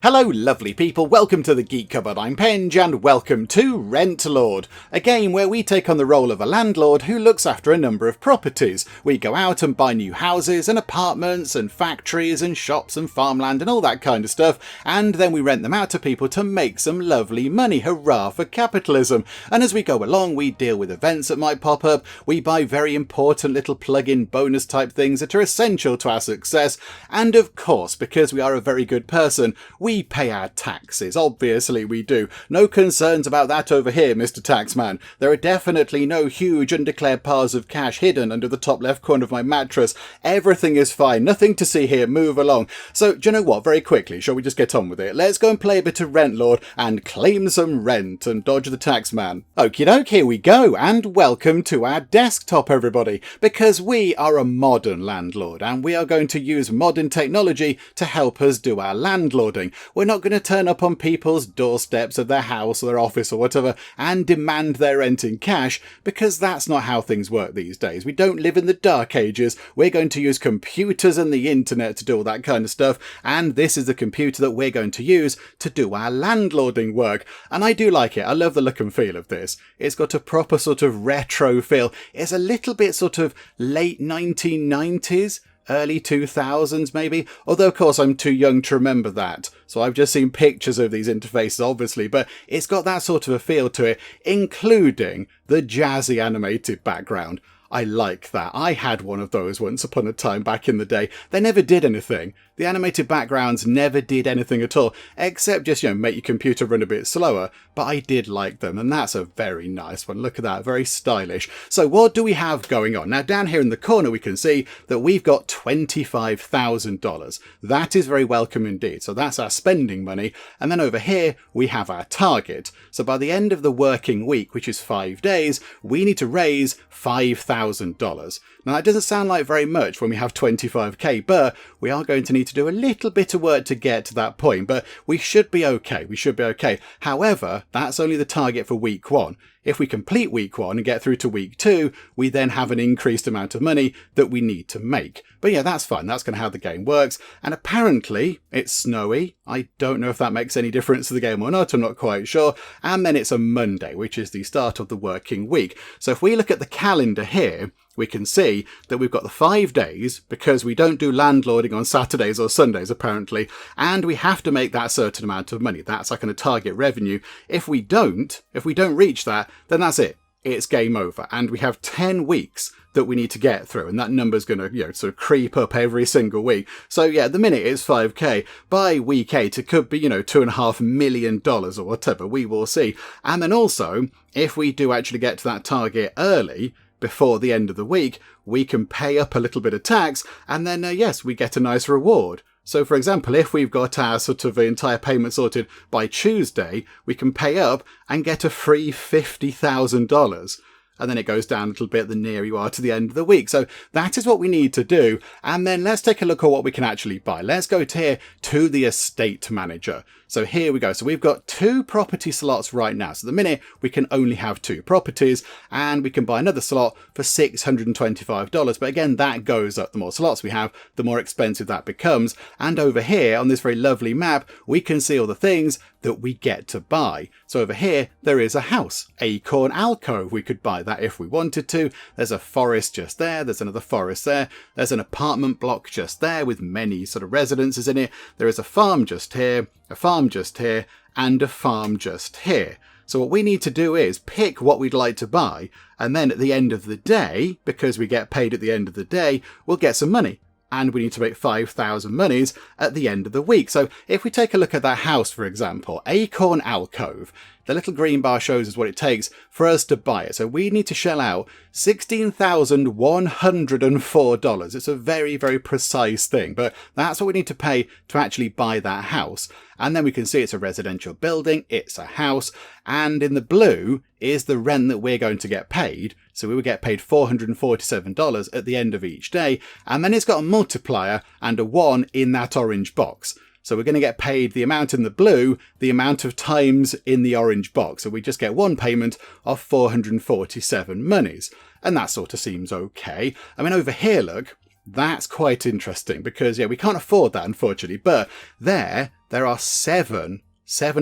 Hello lovely people, welcome to the Geek Cupboard, I'm Penge and welcome to Rentlord, a game where we take on the role of a landlord who looks after a number of properties. We go out and buy new houses and apartments and factories and shops and farmland and all that kind of stuff, and then we rent them out to people to make some lovely money. Hurrah for capitalism! And as we go along we deal with events that might pop up, we buy very important little plug-in bonus type things that are essential to our success, and of course, because we are a very good person, we pay our taxes. Obviously we do. No concerns about that over here, Mr. Taxman. There are definitely no huge undeclared piles of cash hidden under the top left corner of my mattress. Everything is fine. Nothing to see here. Move along. So, do you know what? Very quickly, shall we just get on with it? Let's go and play a bit of Rentlord and claim some rent and dodge the taxman. Okie doke, here we go. And welcome to our desktop, everybody. Because we are a modern landlord and we are going to use modern technology to help us do our landlording. We're not going to turn up on people's doorsteps of their house or their office or whatever and demand their rent in cash, because that's not how things work these days. We don't live in the dark ages. We're going to use computers and the internet to do all that kind of stuff, and this is the computer that we're going to use to do our landlording work. And I do like it. I love the look and feel of this. It's got a proper sort of retro feel. It's a little bit sort of late 1990s. Early 2000s maybe, although of course I'm too young to remember that, so I've just seen pictures of these interfaces obviously, but it's got that sort of a feel to it, including the jazzy animated background. I like that. I had one of those once upon a time back in the day. They never did anything. The animated backgrounds never did anything at all, except just, make your computer run a bit slower, but I did like them, and that's a very nice one. Look at that, very stylish. So what do we have going on? Now down here in the corner we can see that we've got $25,000. That is very welcome indeed. So that's our spending money, and then over here we have our target. So by the end of the working week, which is 5 days, we need to raise $5,000. Now that doesn't sound like very much when we have 25k, but we are going to need to do a little bit of work to get to that point, but we should be okay. We should be okay. However, that's only the target for week 1. If we complete week 1 and get through to week 2, we then have an increased amount of money that we need to make. But yeah, that's fine. That's kind of how the game works. And apparently it's snowy. I don't know if that makes any difference to the game or not. I'm not quite sure. And then it's a Monday, which is the start of the working week. So if we look at the calendar here, we can see that we've got the 5 days, because we don't do landlording on Saturdays or Sundays apparently, and we have to make that certain amount of money. That's like a target revenue. If we don't reach that, then that's it. It's game over, and we have 10 weeks that we need to get through, and that number's going to sort of creep up every single week. So yeah, at the minute it's 5k. By week 8 it could be $2.5 million or whatever. We will see. And then also, if we do actually get to that target early, before the end of the week, we can pay up a little bit of tax, and then yes, we get a nice reward. So for example, if we've got our sort of entire payment sorted by Tuesday, we can pay up and get a free $50,000. And then it goes down a little bit the nearer you are to the end of the week. So that is what we need to do. And then let's take a look at what we can actually buy. Let's go here to the estate manager. So here we go. So we've got 2 property slots right now. So at the minute we can only have 2 properties, and we can buy another slot for $625. But again, that goes up. The more slots we have, the more expensive that becomes. And over here on this very lovely map, we can see all the things that we get to buy. So over here, there is a house, Acorn Alcove. We could buy that if we wanted to. There's a forest just there. There's another forest there. There's an apartment block just there with many sort of residences in it. There is a farm just here, a farm just here, and a farm just here. So what we need to do is pick what we'd like to buy, and then at the end of the day, because we get paid at the end of the day, we'll get some money. And we need to make 5,000 monies at the end of the week. So if we take a look at that house, for example, Acorn Alcove, the little green bar shows us what it takes for us to buy it. So we need to shell out $16,104. It's a very, very precise thing, but that's what we need to pay to actually buy that house. And then we can see it's a residential building, it's a house, and in the blue is the rent that we're going to get paid. So we will get paid $447 at the end of each day, and then it's got a multiplier and a 1 in that orange box. So we're going to get paid the amount in the blue, the amount of times in the orange box. So we just get one payment of 447 monies. And that sort of seems okay. I mean, over here, look, That's quite interesting because, yeah, we can't afford that, unfortunately. But there are seven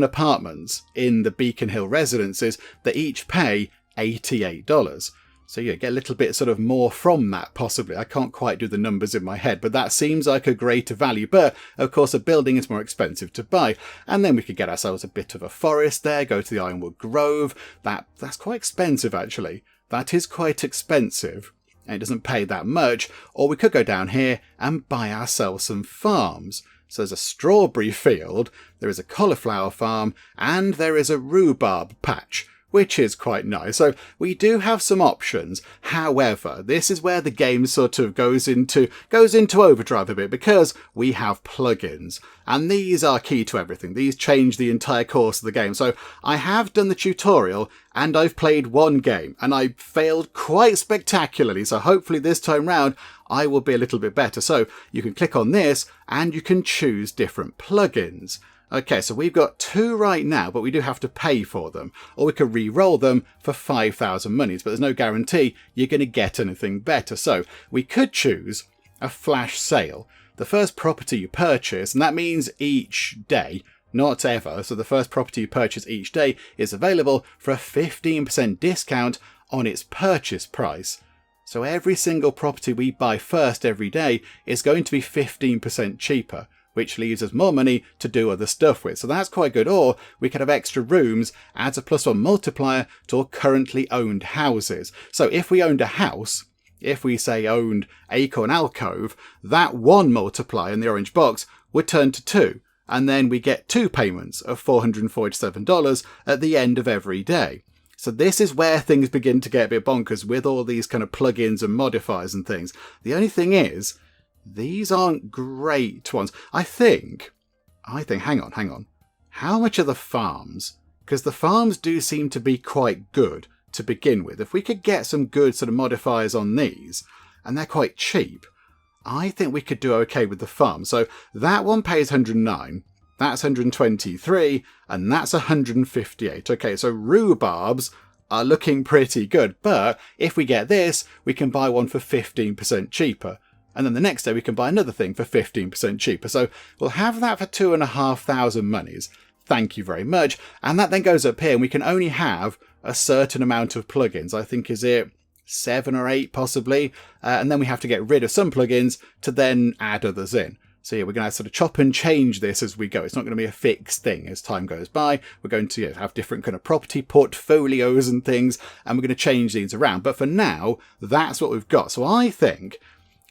apartments in the Beacon Hill residences that each pay $88. So yeah, get a little bit sort of more from that, possibly. I can't quite do the numbers in my head, but that seems like a greater value. But, of course, a building is more expensive to buy. And then we could get ourselves a bit of a forest there, go to the Ironwood Grove. That's quite expensive, actually. That is quite expensive. And it doesn't pay that much. Or we could go down here and buy ourselves some farms. So there's a strawberry field, there is a cauliflower farm, and there is a rhubarb patch, which is quite nice. So we do have some options. However, this is where the game sort of goes into overdrive a bit because we have plugins. And these are key to everything. These change the entire course of the game. So I have done the tutorial and I've played one game and I failed quite spectacularly. So hopefully this time round I will be a little bit better. So you can click on this and you can choose different plugins. Okay, so we've got 2 right now, but we do have to pay for them. Or we could re-roll them for 5,000 monies, but there's no guarantee you're going to get anything better. So we could choose a flash sale. The first property you purchase, and that means each day, not ever. So the first property you purchase each day is available for a 15% discount on its purchase price. So every single property we buy first every day is going to be 15% cheaper, which leaves us more money to do other stuff with. So that's quite good. Or we could have extra rooms, adds a +1 multiplier to our currently owned houses. So if we owned a house, if we say owned Acorn Alcove, that 1 multiplier in the orange box would turn to 2. And then we get 2 payments of $447 at the end of every day. So this is where things begin to get a bit bonkers with all these kind of plugins and modifiers and things. The only thing is, these aren't great ones. I think, hang on. How much are the farms? Because the farms do seem to be quite good to begin with. If we could get some good sort of modifiers on these, and they're quite cheap, I think we could do okay with the farm. So that one pays 109, that's 123, and that's 158. Okay, so rhubarbs are looking pretty good, but if we get this, we can buy one for 15% cheaper. And then the next day we can buy another thing for 15% cheaper. So we'll have that for 2,500 monies. Thank you very much. And that then goes up here and we can only have a certain amount of plugins. I think, is it 7 or 8 possibly? And then we have to get rid of some plugins to then add others in. So yeah, we're going to sort of chop and change this as we go. It's not going to be a fixed thing as time goes by. We're going to have different kind of property portfolios and things, and we're going to change these around. But for now, that's what we've got. So I think,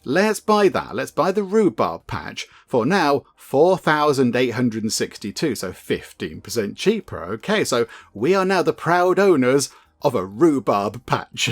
let's buy that. Let's buy the rhubarb patch for now $4,862, so 15% cheaper. Okay, so we are now the proud owners of a rhubarb patch.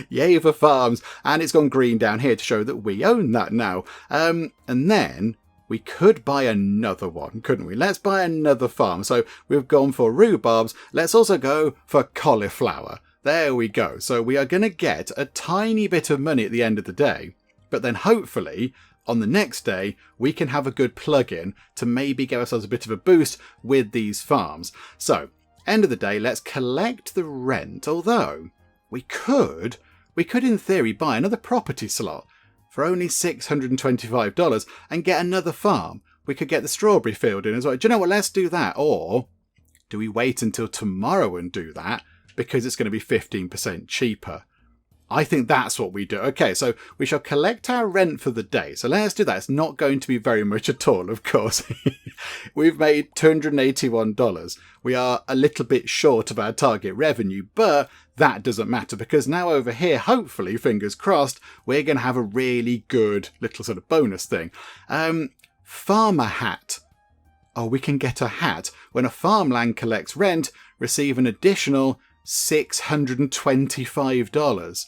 Yay for farms. And it's gone green down here to show that we own that now. And then we could buy another one, couldn't we? Let's buy another farm. So we've gone for rhubarbs. Let's also go for cauliflower. There we go. So we are going to get a tiny bit of money at the end of the day. But then hopefully on the next day, we can have a good plug-in to maybe give ourselves a bit of a boost with these farms. So end of the day, let's collect the rent. Although we could in theory buy another property slot for only $625 and get another farm. We could get the strawberry field in as well. Do you know what? Let's do that. Or do we wait until tomorrow and do that because it's going to be 15% cheaper? I think that's what we do. Okay, so we shall collect our rent for the day. So let's do that. It's not going to be very much at all, of course. We've made $281. We are a little bit short of our target revenue, but that doesn't matter because now over here, hopefully, fingers crossed, we're going to have a really good little sort of bonus thing. Farmer hat. Oh, we can get a hat. When a farmland collects rent, receive an additional $625.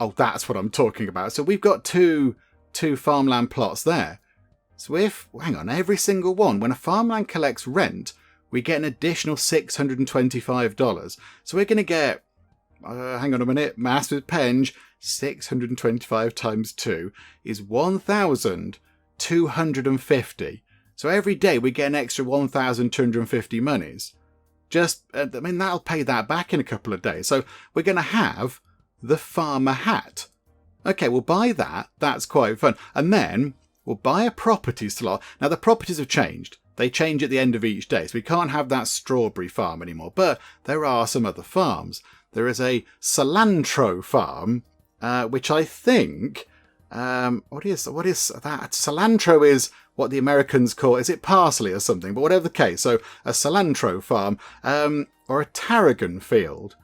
Oh, that's what I'm talking about. So we've got two farmland plots there. So if, hang on, every single one, when a farmland collects rent, we get an additional $625. So we're going to get, hang on a minute, maths with Penge, 625 times 2 is 1,250. So every day we get an extra 1,250 monies. That'll pay that back in a couple of days. So we're going to have the farmer hat. Okay, we'll buy that. That's quite fun. And then we'll buy a property slot. Now, the properties have changed. They change at the end of each day, so we can't have that strawberry farm anymore. But there are some other farms. There is a cilantro farm, which I think... what is that? Cilantro is what the Americans call... Is it parsley or something? But whatever the case. So a cilantro farm or a tarragon field.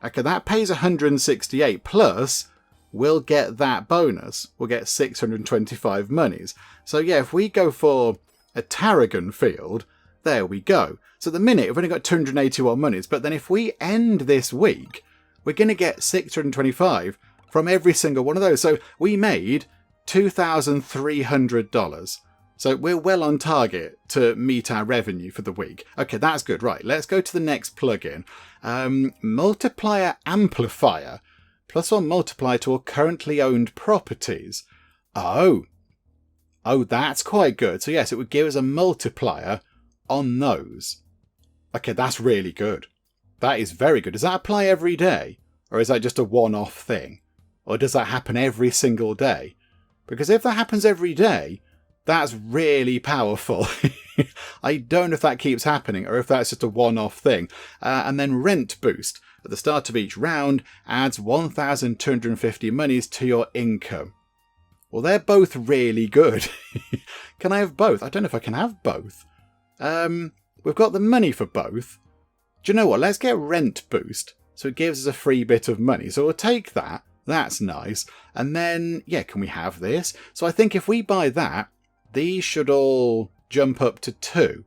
Okay, that pays 168 plus... we'll get that bonus. We'll get 625 monies. So yeah, if we go for a tarragon field, there we go. So at the minute, we've only got 281 monies, but then if we end this week, we're going to get 625 from every single one of those. So we made $2,300. So we're well on target to meet our revenue for the week. Okay, that's good. Right, let's go to the next plugin. Multiplier Amplifier. +1 multiplier to all currently owned properties. Oh, that's quite good. So yes, it would give us a multiplier on those. Okay, that's really good. That is very good. Does that apply every day? Or is that just a one-off thing? Or does that happen every single day? Because if that happens every day, that's really powerful. I don't know if that keeps happening or if that's just a one-off thing. And then Rent Boost. At the start of each round, adds 1,250 monies to your income. Well, they're both really good. Can I have both? I don't know if I can have both. We've got the money for both. Do you know what? Let's get Rent Boost. So it gives us a free bit of money. So we'll take that. That's nice. And then, yeah, can we have this? So I think if we buy that, these should all jump up to 2.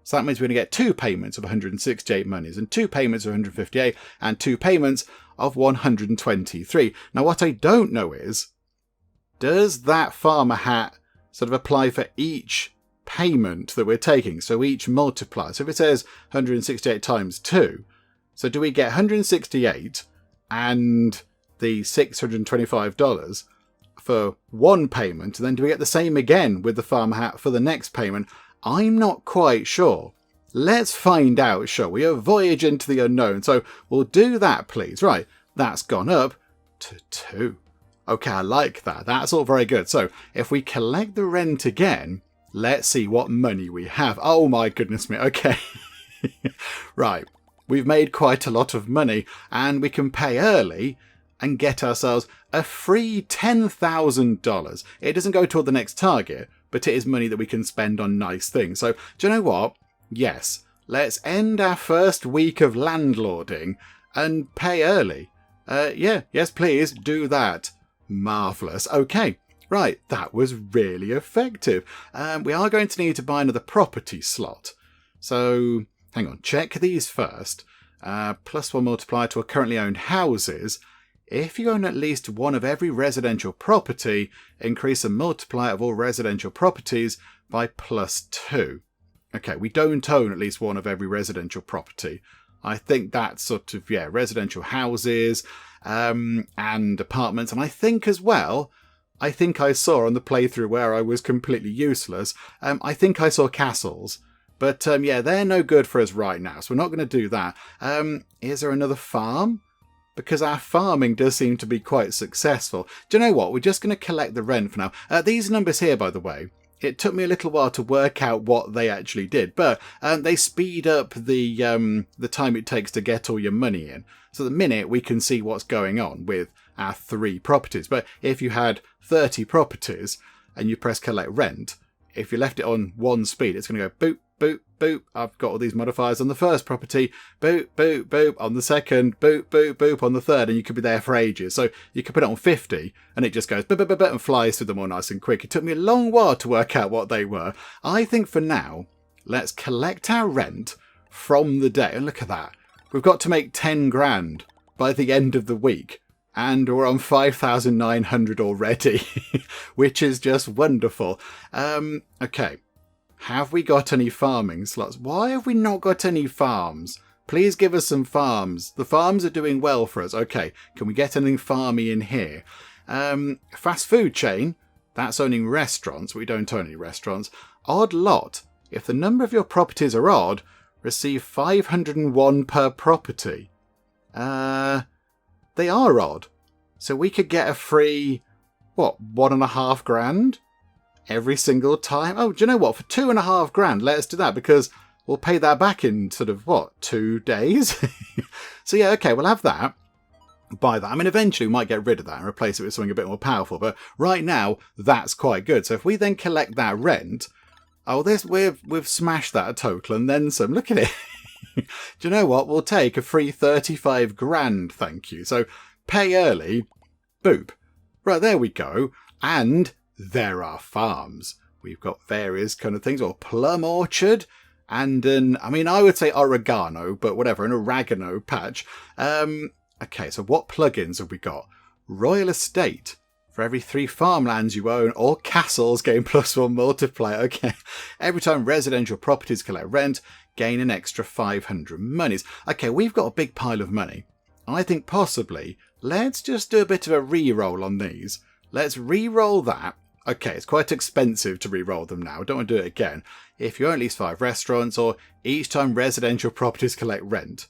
So that means we're going to get 2 payments of 168 monies and 2 payments of 158 and 2 payments of 123. Now, what I don't know is, does that farmer hat sort of apply for each payment that we're taking? So each multiplier. So if it says 168 times 2, so do we get 168 and the $625 for one payment? And then do we get the same again with the farmer hat for the next payment? I'm not quite sure. Let's find out, shall we? A voyage into the unknown. So we'll do that, please. Right, that's gone up to 2. Okay, I like that. That's all very good. So if we collect the rent again, let's see what money we have. Oh my goodness me. Okay. Right, we've made quite a lot of money and we can pay early and get ourselves a free $10,000. It doesn't go toward the next target, but it is money that we can spend on nice things. So, do you know what? Yes, let's end our first week of landlording and pay early. Yes, please, do that. Marvellous. Okay, right, that was really effective. We are going to need to buy another property slot. So, hang on, check these first. +1 multiplier to our currently owned houses. If you own at least one of every residential property, increase the multiplier of all residential properties by +2. Okay, we don't own at least one of every residential property. I think that's sort of, yeah, residential houses and apartments. And I think as well, I think I saw on the playthrough where I was completely useless, I think I saw castles. But yeah, they're no good for us right now, so we're not going to do that. Is there another farm? Because our farming does seem to be quite successful. Do you know what? We're just going to collect the rent for now. These numbers here, by the way, it took me a little while to work out what they actually did, but they speed up the time it takes to get all your money in. So the minute we can see what's going on with our 3 properties. But if you had 30 properties and you press collect rent, if you left it on 1 speed, it's going to go boop, boop, boop. I've got all these modifiers on the first property. Boop, boop, boop on the second. Boop, boop, boop on the third. And you could be there for ages. So you could put it on 50 and it just goes boop, boop, boop, boop and flies through them all nice and quick. It took me a long while to work out what they were. I think for now, let's collect our rent from the day. And look at that. We've got to make 10 grand by the end of the week. And we're on 5,900 already, which is just wonderful. Okay. Have we got any farming slots? Why have we not got any farms? Please give us some farms. The farms are doing well for us. Okay, can we get anything farmy in here? Fast food chain, that's owning restaurants. We don't own any restaurants. Odd lot. If the number of your properties are odd, receive 501 per property. They are odd. So we could get a free, what, 1.5 grand every single time? Oh, do you know what? For 2.5 grand, let's do that, because we'll pay that back in sort of, what, 2 days? So yeah, okay, we'll have that. Buy that. I mean, eventually we might get rid of that and replace it with something a bit more powerful, but right now, that's quite good. So if we then collect that rent, oh, we've smashed that a total and then some. Look at it. Do you know what? We'll take a free 35 grand, thank you. So pay early, boop. Right, there we go. And there are farms. We've got various kind of things, or plum orchard, and I would say oregano, but whatever, an oregano patch. Okay, so what plugins have we got? Royal Estate. For every 3 farmlands you own or castles, gain +1 multiplier. Okay, every time residential properties collect rent, gain an extra 500 monies. Okay, we've got a big pile of money. I think possibly, let's just do a bit of a re-roll on these. Let's re-roll that. Okay, it's quite expensive to re-roll them now. I don't want to do it again. If you own at least 5 restaurants, or each time residential properties collect rent.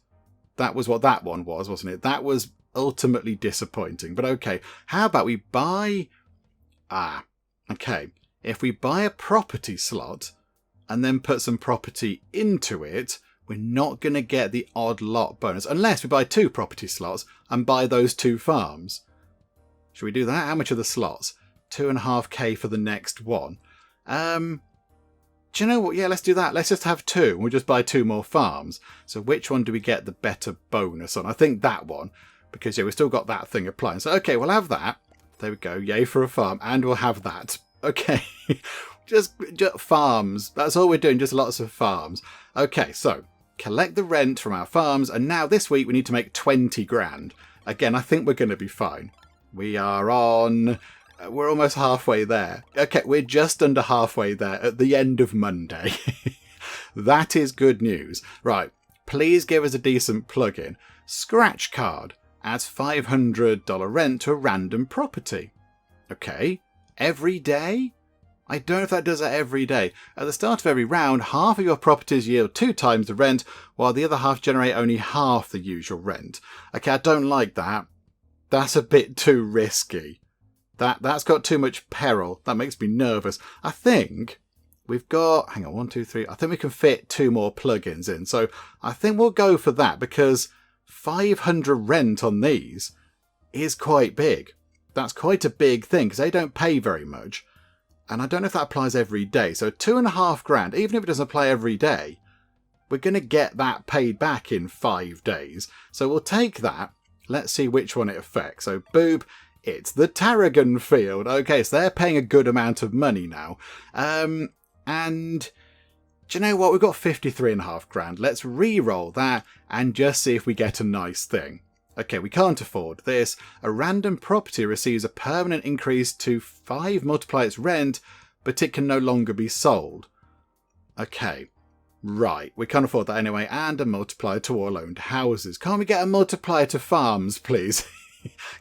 That was what that one was, wasn't it? That was ultimately disappointing. But okay, how about we buy... okay. If we buy a property slot and then put some property into it, we're not going to get the odd lot bonus. Unless we buy 2 property slots and buy those 2 farms. Should we do that? How much are the slots? 2.5k for the next one. Do you know what? Yeah, let's do that. Let's just have 2. We'll just buy 2 more farms. So which one do we get the better bonus on? I think that one. Because, yeah, we've still got that thing applying. So, okay, we'll have that. There we go. Yay for a farm. And we'll have that. Okay. just farms. That's all we're doing. Just lots of farms. Okay, so collect the rent from our farms. And now this week we need to make 20 grand. Again, I think we're going to be fine. We are on... We're almost halfway there. Okay, we're just under halfway there at the end of Monday. That is good news. Right, please give us a decent plugin. Scratch card adds $500 rent to a random property. Okay, every day? I don't know if that does that every day. At the start of every round, half of your properties yield 2 times the rent, while the other half generate only half the usual rent. Okay, I don't like that. That's a bit too risky. That's got too much peril. That makes me nervous. I think we've got... Hang on, 1, 2, 3. I think we can fit 2 more plugins in. So I think we'll go for that, because 500 rent on these is quite big. That's quite a big thing, because they don't pay very much. And I don't know if that applies every day. So 2.5 grand, even if it doesn't apply every day, we're going to get that paid back in 5 days. So we'll take that. Let's see which one it affects. So boop. It's the Tarragon field. Okay, so they're paying a good amount of money now. And do you know what? We've got 53.5 grand. Let's re-roll that and just see if we get a nice thing. Okay, we can't afford this. A random property receives a permanent increase to 5 multiply its rent, but it can no longer be sold. Okay, right. We can't afford that anyway. And a multiplier to all owned houses. Can't we get a multiplier to farms, please?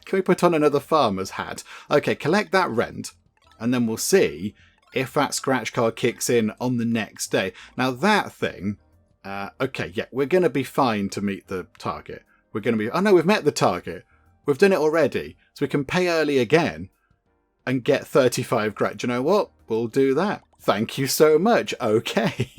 Can we put on another farmer's hat? Okay, collect that rent, and then we'll see if that scratch card kicks in on the next day. Now that thing, okay, yeah, we're going to be fine to meet the target. We're going to be... Oh no, we've met the target. We've done it already. So we can pay early again and get 35 grand. Do you know what? We'll do that. Thank you so much. Okay.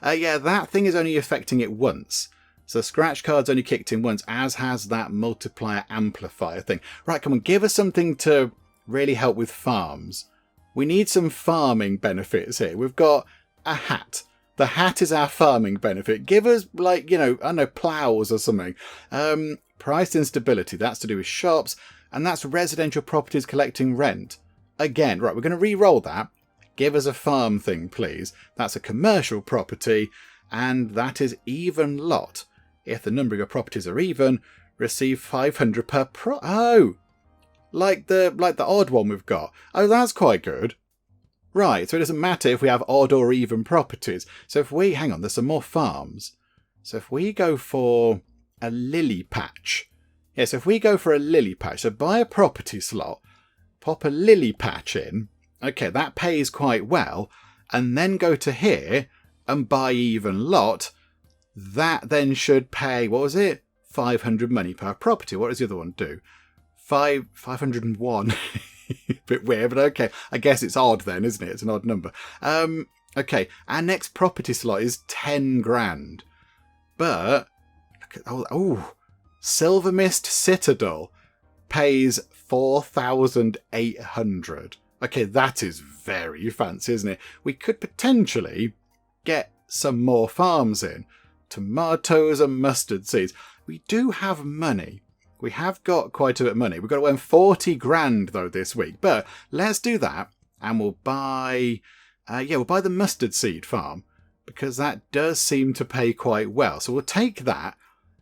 Yeah, that thing is only affecting it once. So scratch card's only kicked in once, as has that multiplier amplifier thing. Right, come on, give us something to really help with farms. We need some farming benefits here. We've got a hat. The hat is our farming benefit. Give us, like, you know, I don't know, plows or something. Price instability, that's to do with shops, and that's residential properties collecting rent. Again, right, we're going to re-roll that. Give us a farm thing, please. That's a commercial property, and that is even lot. If the number of your properties are even, receive 500 per Oh! Like the odd one we've got. Oh, that's quite good. Right, so it doesn't matter if we have odd or even properties. So if we... Hang on, there's some more farms. So if we go for a lily patch. Yeah, so if we go for a lily patch, so buy a property slot, pop a lily patch in. Okay, that pays quite well. And then go to here and buy even lot. That then should pay, what was it? 500 money per property. What does the other one do? 501. Bit weird, but okay. I guess it's odd then, isn't it? It's an odd number. Okay, our next property slot is 10 grand. But, look at, Silver Mist Citadel pays 4,800. Okay, that is very fancy, isn't it? We could potentially get some more farms in. Tomatoes and mustard seeds. We do have money. We have got quite a bit of money. We've got to earn 40 grand though this week. But let's do that and we'll buy... we'll buy the mustard seed farm because that does seem to pay quite well. So we'll take that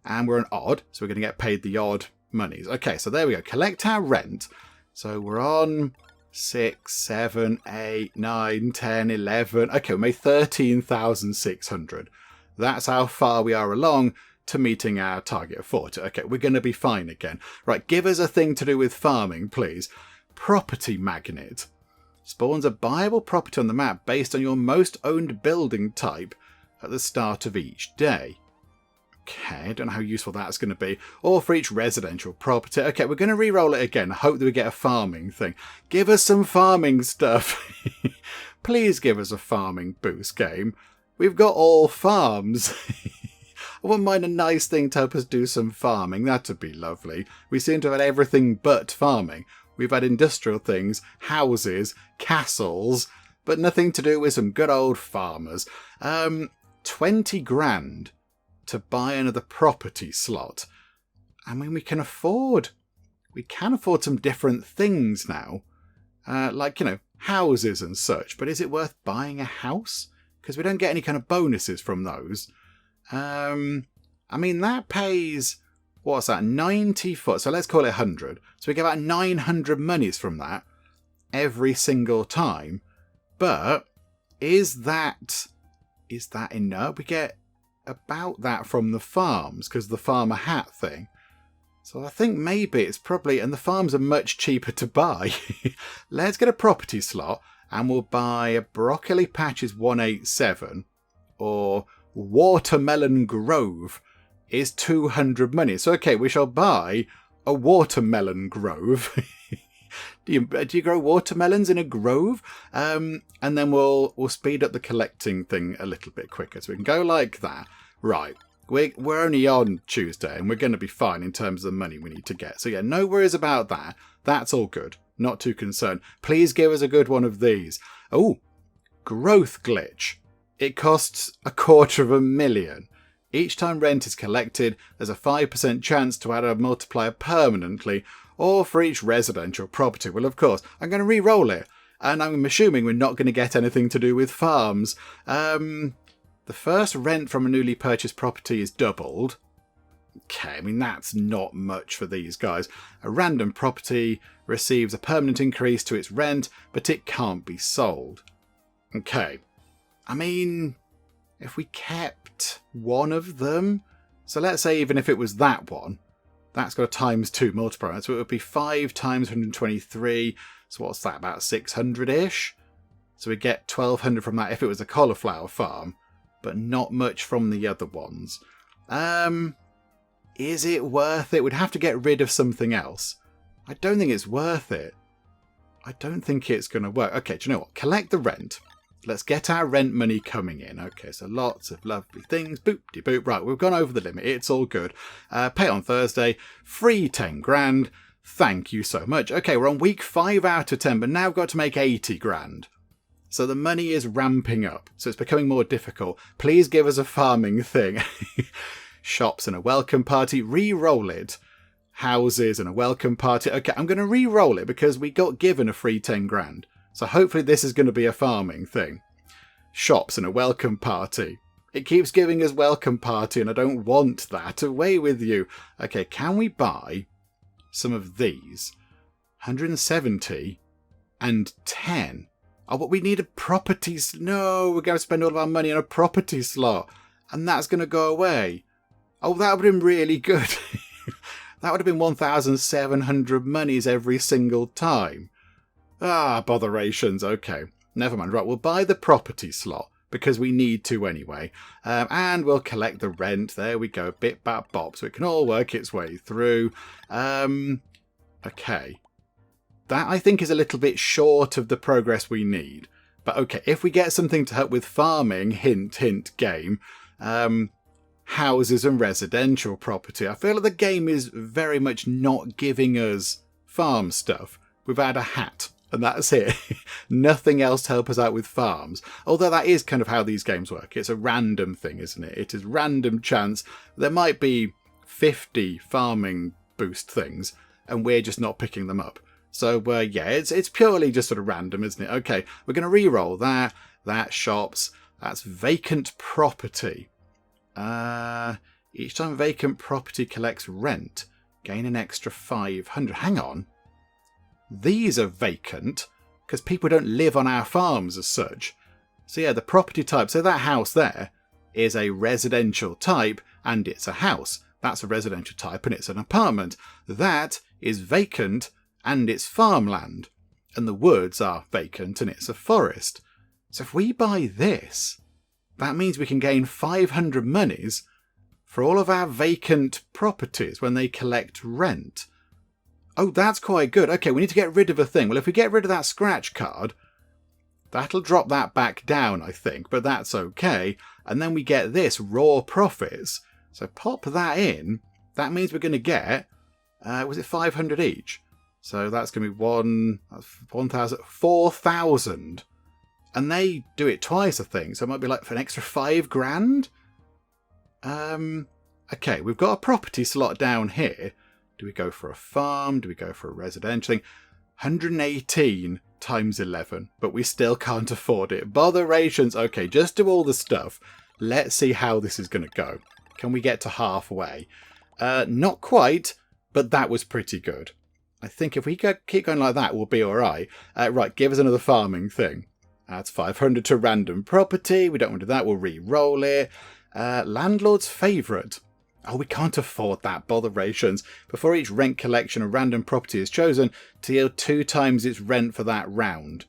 and we're an odd. So we're going to get paid the odd monies. Okay, so there we go. Collect our rent. So we're on 6, 7, 8, 9, 10, 11. Okay, we made 13,600. That's how far we are along to meeting our target of 40. Okay, we're going to be fine again. Right, give us a thing to do with farming, please. Property magnet. Spawns a buyable property on the map based on your most owned building type at the start of each day. Okay, I don't know how useful that's going to be. Or for each residential property. Okay, we're going to re-roll it again. I hope that we get a farming thing. Give us some farming stuff. Please give us a farming boost game. We've got all farms. I wouldn't mind a nice thing to help us do some farming. That'd be lovely. We seem to have had everything but farming. We've had industrial things, houses, castles, but nothing to do with some good old farmers. 20 grand to buy another property slot. I mean, we can afford some different things now. Like, houses and such. But is it worth buying a house? Because we don't get any kind of bonuses from those. I mean, that pays, what's that, 90 foot. So let's call it 100. So we get about 900 monies from that every single time. But is that enough? We get about that from the farms because the farmer hat thing. So I think maybe it's probably, and the farms are much cheaper to buy. Let's get a property slot and we'll buy a broccoli patches 187 or Watermelon Grove is 200 money. So, okay, we shall buy a watermelon grove. do you grow watermelons in a grove? And then we'll speed up the collecting thing a little bit quicker. So we can go like that. Right. We're only on Tuesday and we're going to be fine in terms of the money we need to get. So yeah, no worries about that. That's all good. Not too concerned. Please give us a good one of these. Oh, growth glitch. It costs 250,000. Each time rent is collected, there's a 5% chance to add a multiplier permanently, or for each residential property. Well, of course, I'm going to re-roll it, and I'm assuming we're not going to get anything to do with farms. The first rent from a newly purchased property is doubled. Okay, I mean, that's not much for these guys. A random property receives a permanent increase to its rent, but it can't be sold. Okay. I mean, if we kept one of them, so let's say even if it was that one, that's got a ×2 multiplier, so it would be 5 times 123, so what's that, about 600-ish? So we get 1,200 from that if it was a cauliflower farm, but not much from the other ones. Is it worth it? We'd have to get rid of something else. I don't think it's worth it. I don't think it's going to work. Okay, do you know what? Collect the rent. Let's get our rent money coming in. Okay, so lots of lovely things. Boop-de-boop. Right, we've gone over the limit. It's all good. Pay on Thursday. Free 10 grand. Thank you so much. Okay, we're on week 5 out of 10, but now I've got to make 80 grand. So the money is ramping up. So it's becoming more difficult. Please give us a farming thing. Shops and a welcome party. Re-roll it. Houses and a welcome party. Okay, I'm going to re-roll it because we got given a free 10 grand. So hopefully this is going to be a farming thing. Shops and a welcome party. It keeps giving us welcome party and I don't want that. Away with you. Okay, can we buy some of these? 170 and 10. Oh, but we need a property. No, we're going to spend all of our money on a property slot. And that's going to go away. Oh, that would have been really good. That would have been 1,700 monies every single time. Ah, botherations. Okay, never mind. Right, we'll buy the property slot because we need to anyway. And we'll collect the rent. There we go. Bit, bap, bop. So it can all work its way through. Okay. That, I think, is a little bit short of the progress we need. But okay, if we get something to help with farming, hint, hint, game, houses and residential property, I feel like the game is very much not giving us farm stuff. We've had a hat, and that's it. Nothing else to help us out with farms. Although that is kind of how these games work. It's a random thing, isn't it? It is random chance. There might be 50 farming boost things, and we're just not picking them up. So, yeah, it's purely just sort of random, isn't it? Okay, we're going to re-roll that. That shops. That's vacant property. Each time vacant property collects rent, gain an extra 500. Hang on. These are vacant, because people don't live on our farms as such. So, yeah, the property type. So that house there is a residential type, and it's a house. That's a residential type, and it's an apartment. That is vacant, and it's farmland, and the woods are vacant, and it's a forest. So if we buy this, that means we can gain 500 monies for all of our vacant properties when they collect rent. Oh, that's quite good. Okay, we need to get rid of a thing. Well, if we get rid of that scratch card, that'll drop that back down, I think, but that's okay. And then we get this, raw profits. So pop that in. That means we're going to get, was it 500 each? So that's going to be 1,000, 4,000. And they do it twice, I think. So it might be like for an extra 5 grand. Okay, we've got a property slot down here. Do we go for a farm? Do we go for a residential thing? 118 times 11, but we still can't afford it. Botherations. Okay, just do all the stuff. Let's see how this is going to go. Can we get to halfway? Not quite, but that was pretty good. I think if we keep going like that, we'll be all right. Right, give us another farming thing. That's 500 to random property. We don't want to do that. We'll re-roll it. Landlord's favourite. Oh, we can't afford that. Botherations. Before each rent collection, a random property is chosen to yield 2 times its rent for that round.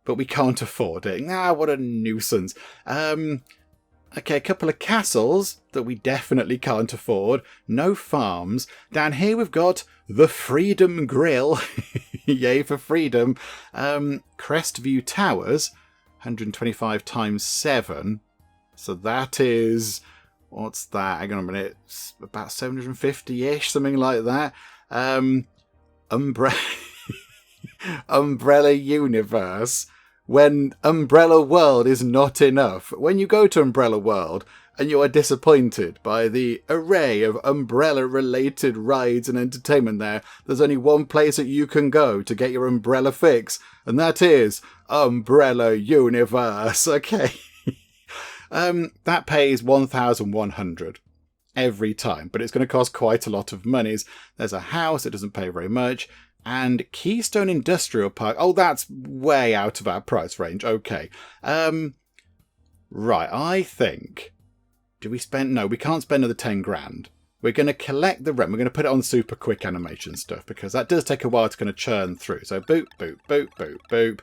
But we can't afford it. What a nuisance. Okay, a couple of castles that we definitely can't afford. No farms. Down here we've got the Freedom Grill. Yay for freedom. Crestview Towers. 125 times 7. So that is... What's that? Hang on a minute. It's about 750-ish, something like that. Umbrella Universe. When Umbrella World is not enough. When you go to Umbrella World and you are disappointed by the array of umbrella-related rides and entertainment there's only one place that you can go to get your umbrella fix, and that is Umbrella Universe. Okay. That pays 1,100 every time, but it's going to cost quite a lot of monies. There's a house that doesn't pay very much. And Keystone Industrial Park. Oh, that's way out of our price range. Okay. Right, I think... Do we spend... No, we can't spend another 10 grand. We're going to collect the rent. We're going to put it on super quick animation stuff, because that does take a while to kind of churn through. So boop, boop, boop, boop, boop.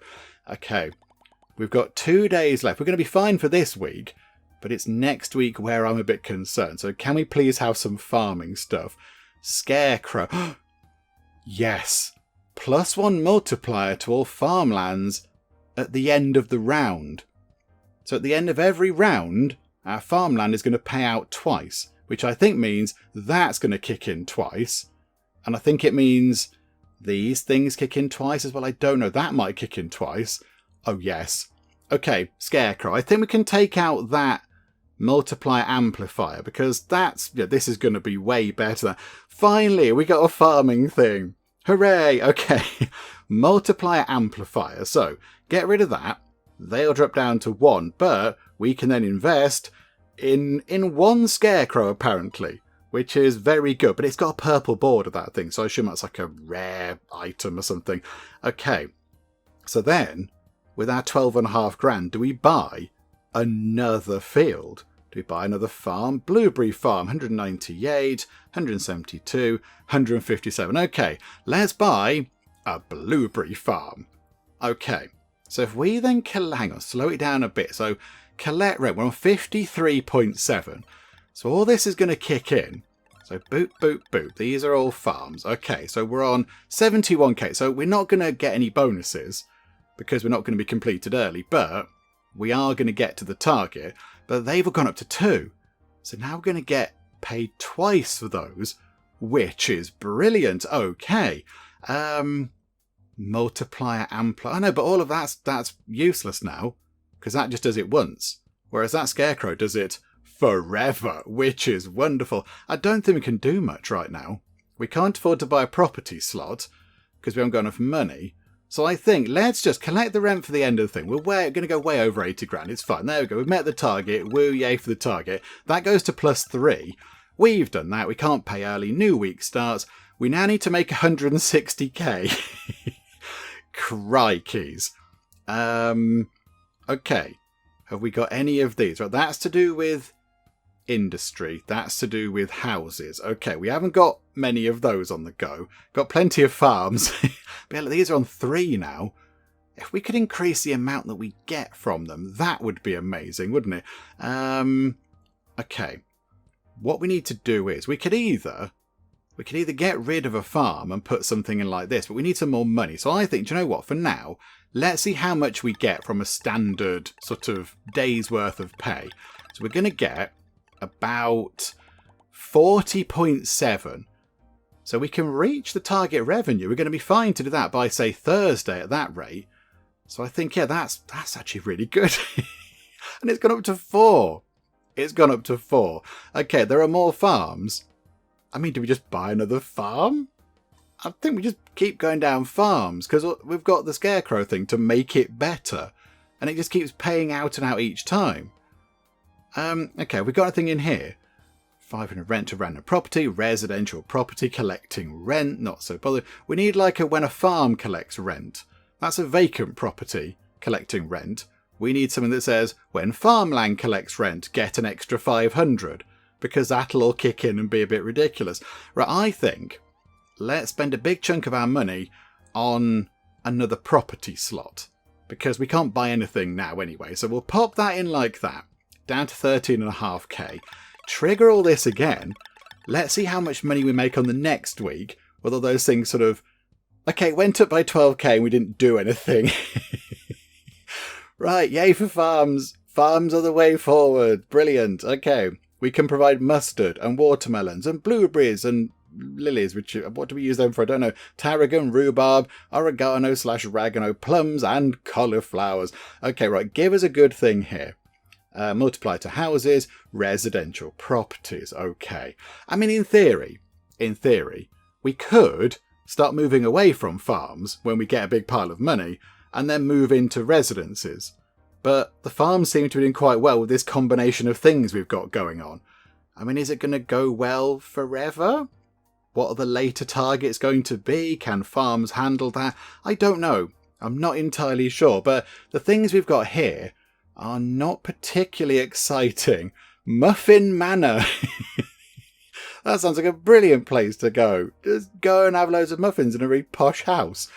Okay. We've got 2 days left. We're going to be fine for this week, but it's next week where I'm a bit concerned. So can we please have some farming stuff? Scarecrow... Yes, +1 multiplier to all farmlands at the end of the round. So at the end of every round, our farmland is going to pay out twice, which I think means that's going to kick in twice. And I think it means these things kick in twice as well. I don't know, that might kick in twice. Oh yes. Okay, Scarecrow, I think we can take out that multiplier amplifier, because that's... Yeah, this is going to be way better than... Finally, we got a farming thing. Hooray! Okay. Multiplier amplifier. So, get rid of that. They'll drop down to 1, but we can then invest in 1 Scarecrow, apparently, which is very good. But it's got a purple border, that thing, so I assume that's like a rare item or something. Okay. So then, with our 12.5 grand, do we buy another field? Do we buy another farm? Blueberry Farm, 198, 172, 157. Okay, let's buy a blueberry farm. Okay, so if we then... Hang on, slow it down a bit. So, collect rent. We're on 53.7. So all this is going to kick in. So boop, boop, boop. These are all farms. Okay, so we're on 71k. So we're not going to get any bonuses because we're not going to be completed early, but we are going to get to the target. But they've all gone up to 2. So now we're going to get paid twice for those, which is brilliant. Okay. Multiplier, amplifier. I know, but all of that's useless now because that just does it once. Whereas that scarecrow does it forever, which is wonderful. I don't think we can do much right now. We can't afford to buy a property slot because we haven't got enough money. So I think let's just collect the rent for the end of the thing. We're going to go way over 80 grand. It's fine. There we go. We've met the target. Woo, yay for the target. That goes to +3. We've done that. We can't pay early. New week starts. We now need to make 160k. Crikeys. Okay. Have we got any of these? Right, that's to do with industry. That's to do with houses. Okay, we haven't got many of those on the go. Got plenty of farms. But these are on 3 now. If we could increase the amount that we get from them, that would be amazing, wouldn't it? Okay. What we need to do is we could either get rid of a farm and put something in like this, but we need some more money. So I think, do you know what? For now, let's see how much we get from a standard sort of day's worth of pay. So we're going to get about 40.7. So we can reach the target revenue. We're going to be fine to do that by, say, Thursday at that rate. So I think, yeah, that's actually really good. And it's gone up to 4. It's gone up to 4. Okay, there are more farms. I mean, do we just buy another farm? I think we just keep going down farms because we've got the scarecrow thing to make it better. And it just keeps paying out and out each time. Okay, we've got anything in here. 500 rent to random property, residential property, collecting rent, not so bothered. We need like when a farm collects rent. That's a vacant property collecting rent. We need something that says, when farmland collects rent, get an extra 500. Because that'll all kick in and be a bit ridiculous. Right, I think let's spend a big chunk of our money on another property slot. Because we can't buy anything now anyway. So we'll pop that in like that. Down to 13.5k. Trigger all this again. Let's see how much money we make on the next week. With all those things sort of... Okay, it went up by 12k and we didn't do anything. Right, yay for farms. Farms are the way forward. Brilliant. Okay, we can provide mustard and watermelons and blueberries and lilies, which, what do we use them for? I don't know. Tarragon, rhubarb, oregano/ragano, plums and cauliflowers. Okay, right, give us a good thing here. Multiply to houses, residential properties. Okay. I mean, in theory, we could start moving away from farms when we get a big pile of money and then move into residences. But the farms seem to be doing quite well with this combination of things we've got going on. I mean, is it going to go well forever? What are the later targets going to be? Can farms handle that? I don't know. I'm not entirely sure. But the things we've got here are not particularly exciting. Muffin Manor. That sounds like a brilliant place to go. Just go and have loads of muffins in a really posh house.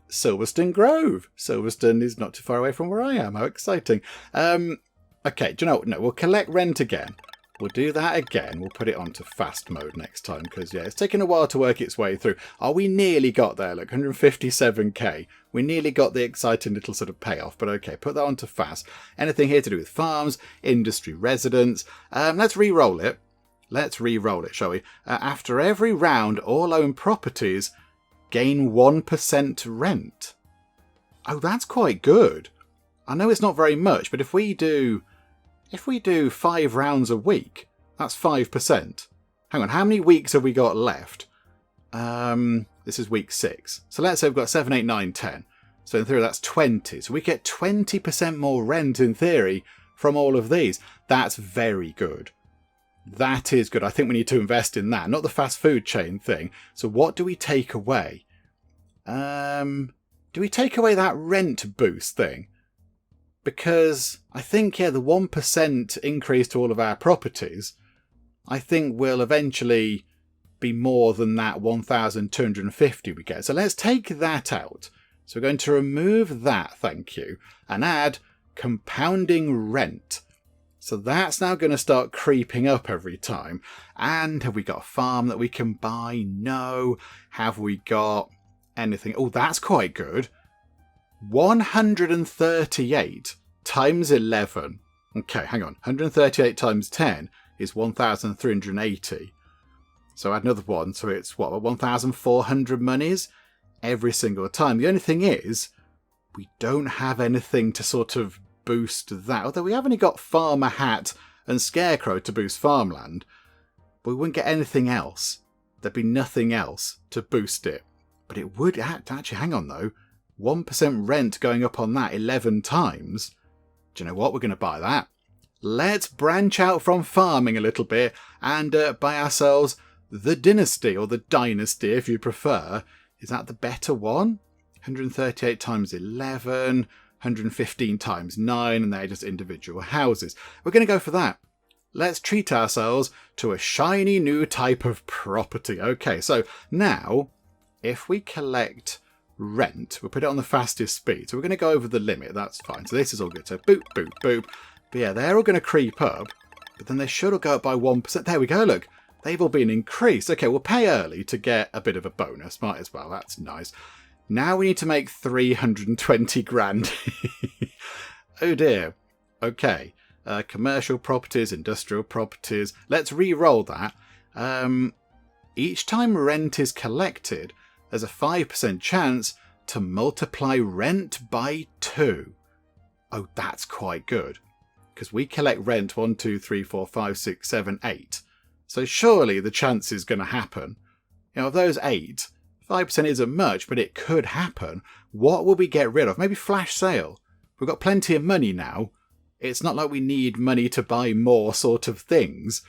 Silverstone Grove. Silverstone is not too far away from where I am. How exciting. Okay, do you know what? No, we'll collect rent again. We'll do that again. We'll put it onto fast mode next time because, yeah, it's taken a while to work its way through. Oh, we nearly got there. Look, 157k. We nearly got the exciting little sort of payoff. But okay, put that onto fast. Anything here to do with farms, industry, residents. Let's re-roll it. Let's re-roll it, shall we? After every round, all owned properties gain 1% rent. Oh, that's quite good. I know it's not very much, but if we do 5 rounds a week, that's 5%. Hang on, how many weeks have we got left? This is week 6. So let's say we've got 7, 8, 9, 10. So in theory, that's 20. So we get 20% more rent in theory from all of these. That's very good. That is good. I think we need to invest in that, not the fast food chain thing. So what do we take away? Do we take away that rent boost thing? Because I think, yeah, the 1% increase to all of our properties, I think will eventually be more than that 1,250 we get. So let's take that out. So we're going to remove that, thank you, and add compounding rent. So that's now going to start creeping up every time. And have we got a farm that we can buy? No. Have we got anything? Oh, that's quite good. 138 times 11. Okay, hang on. 138 times 10 is 1,380. So add another one. So it's what, 1,400 monies every single time. The only thing is, we don't have anything to sort of boost that. Although we have only got Farmer Hat and Scarecrow to boost farmland. But we wouldn't get anything else. There'd be nothing else to boost it. But it would actually, hang on though. 1% rent going up on that 11 times. Do you know what? We're going to buy that. Let's branch out from farming a little bit and buy ourselves the Dynasty, or the Dynasty if you prefer. Is that the better one? 138 times 11, 115 times 9, and they're just individual houses. We're going to go for that. Let's treat ourselves to a shiny new type of property. Okay, so now, if we collect rent, we'll put it on the fastest speed. So we're going to go over the limit, that's fine. So this is all good. So boop, boop, boop. But yeah, they're all going to creep up, but then they should all go up by 1%. There we go, look. They've all been increased. Okay, we'll pay early to get a bit of a bonus. Might as well, that's nice. Now we need to make 320 grand. Oh dear. Okay. Commercial properties, industrial properties. Let's re-roll that. Each time rent is collected, there's a 5% chance to multiply rent by 2. Oh, that's quite good. Because we collect rent 1, 2, 3, 4, 5, 6, 7, 8. So surely the chance is going to happen. You know, of those 8, 5% isn't much, but it could happen. What will we get rid of? Maybe flash sale. We've got plenty of money now. It's not like we need money to buy more sort of things.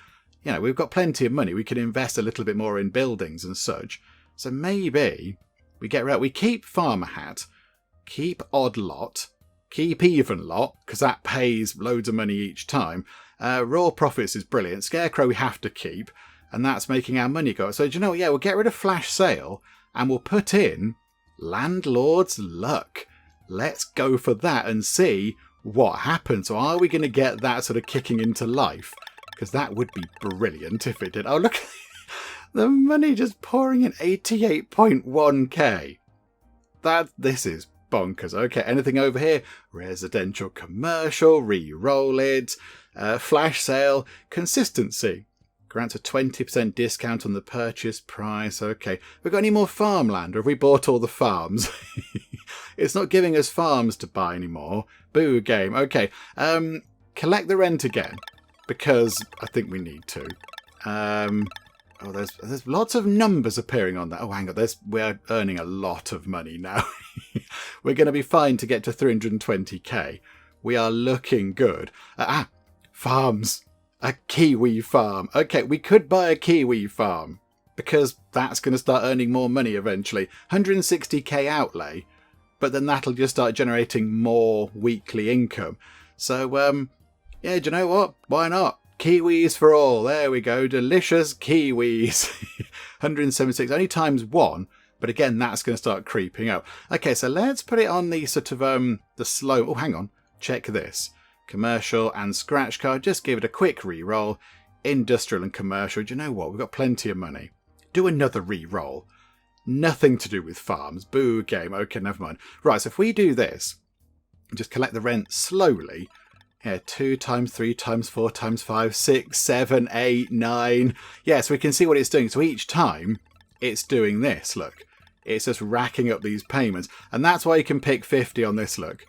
You know, we've got plenty of money. We can invest a little bit more in buildings and such. So maybe we get rid. We keep Farmer Hat, keep Odd Lot, keep Even Lot, because that pays loads of money each time. Raw Profits is brilliant. Scarecrow we have to keep, and that's making our money go up. So do you know what? Yeah, we'll get rid of Flash Sale, and we'll put in Landlord's Luck. Let's go for that and see what happens. So are we going to get that sort of kicking into life? Because that would be brilliant if it did. Oh, look. The money just pouring in 88.1k. This is bonkers. Okay, anything over here? Residential, commercial, re-roll it, flash sale, consistency. Grants a 20% discount on the purchase price. Okay, we got any more farmland, or have we bought all the farms? It's not giving us farms to buy anymore. Boo game. Okay, collect the rent again, because I think we need to. Oh, there's lots of numbers appearing on that. Oh, hang on. We're earning a lot of money now. We're going to be fine to get to 320k. We are looking good. Farms. A kiwi farm. Okay, we could buy a kiwi farm because that's going to start earning more money eventually. 160k outlay, but then that'll just start generating more weekly income. So, yeah, do you know what? Why not? Kiwis for all. There we go. Delicious kiwis. 176. Only times 1. But again, that's going to start creeping up. Okay, so let's put it on the sort of, the slow... Oh, hang on. Check this. Commercial and scratch card. Just give it a quick re-roll. Industrial and commercial. Do you know what? We've got plenty of money. Do another re-roll. Nothing to do with farms. Boo game. Okay, never mind. Right, so if we do this, just collect the rent slowly... Yeah, 2 times 3 times 4 times 5, 6, 7, 8, 9. Yeah, so we can see what it's doing. So each time it's doing this, look. It's just racking up these payments. And that's why you can pick 50 on this, look.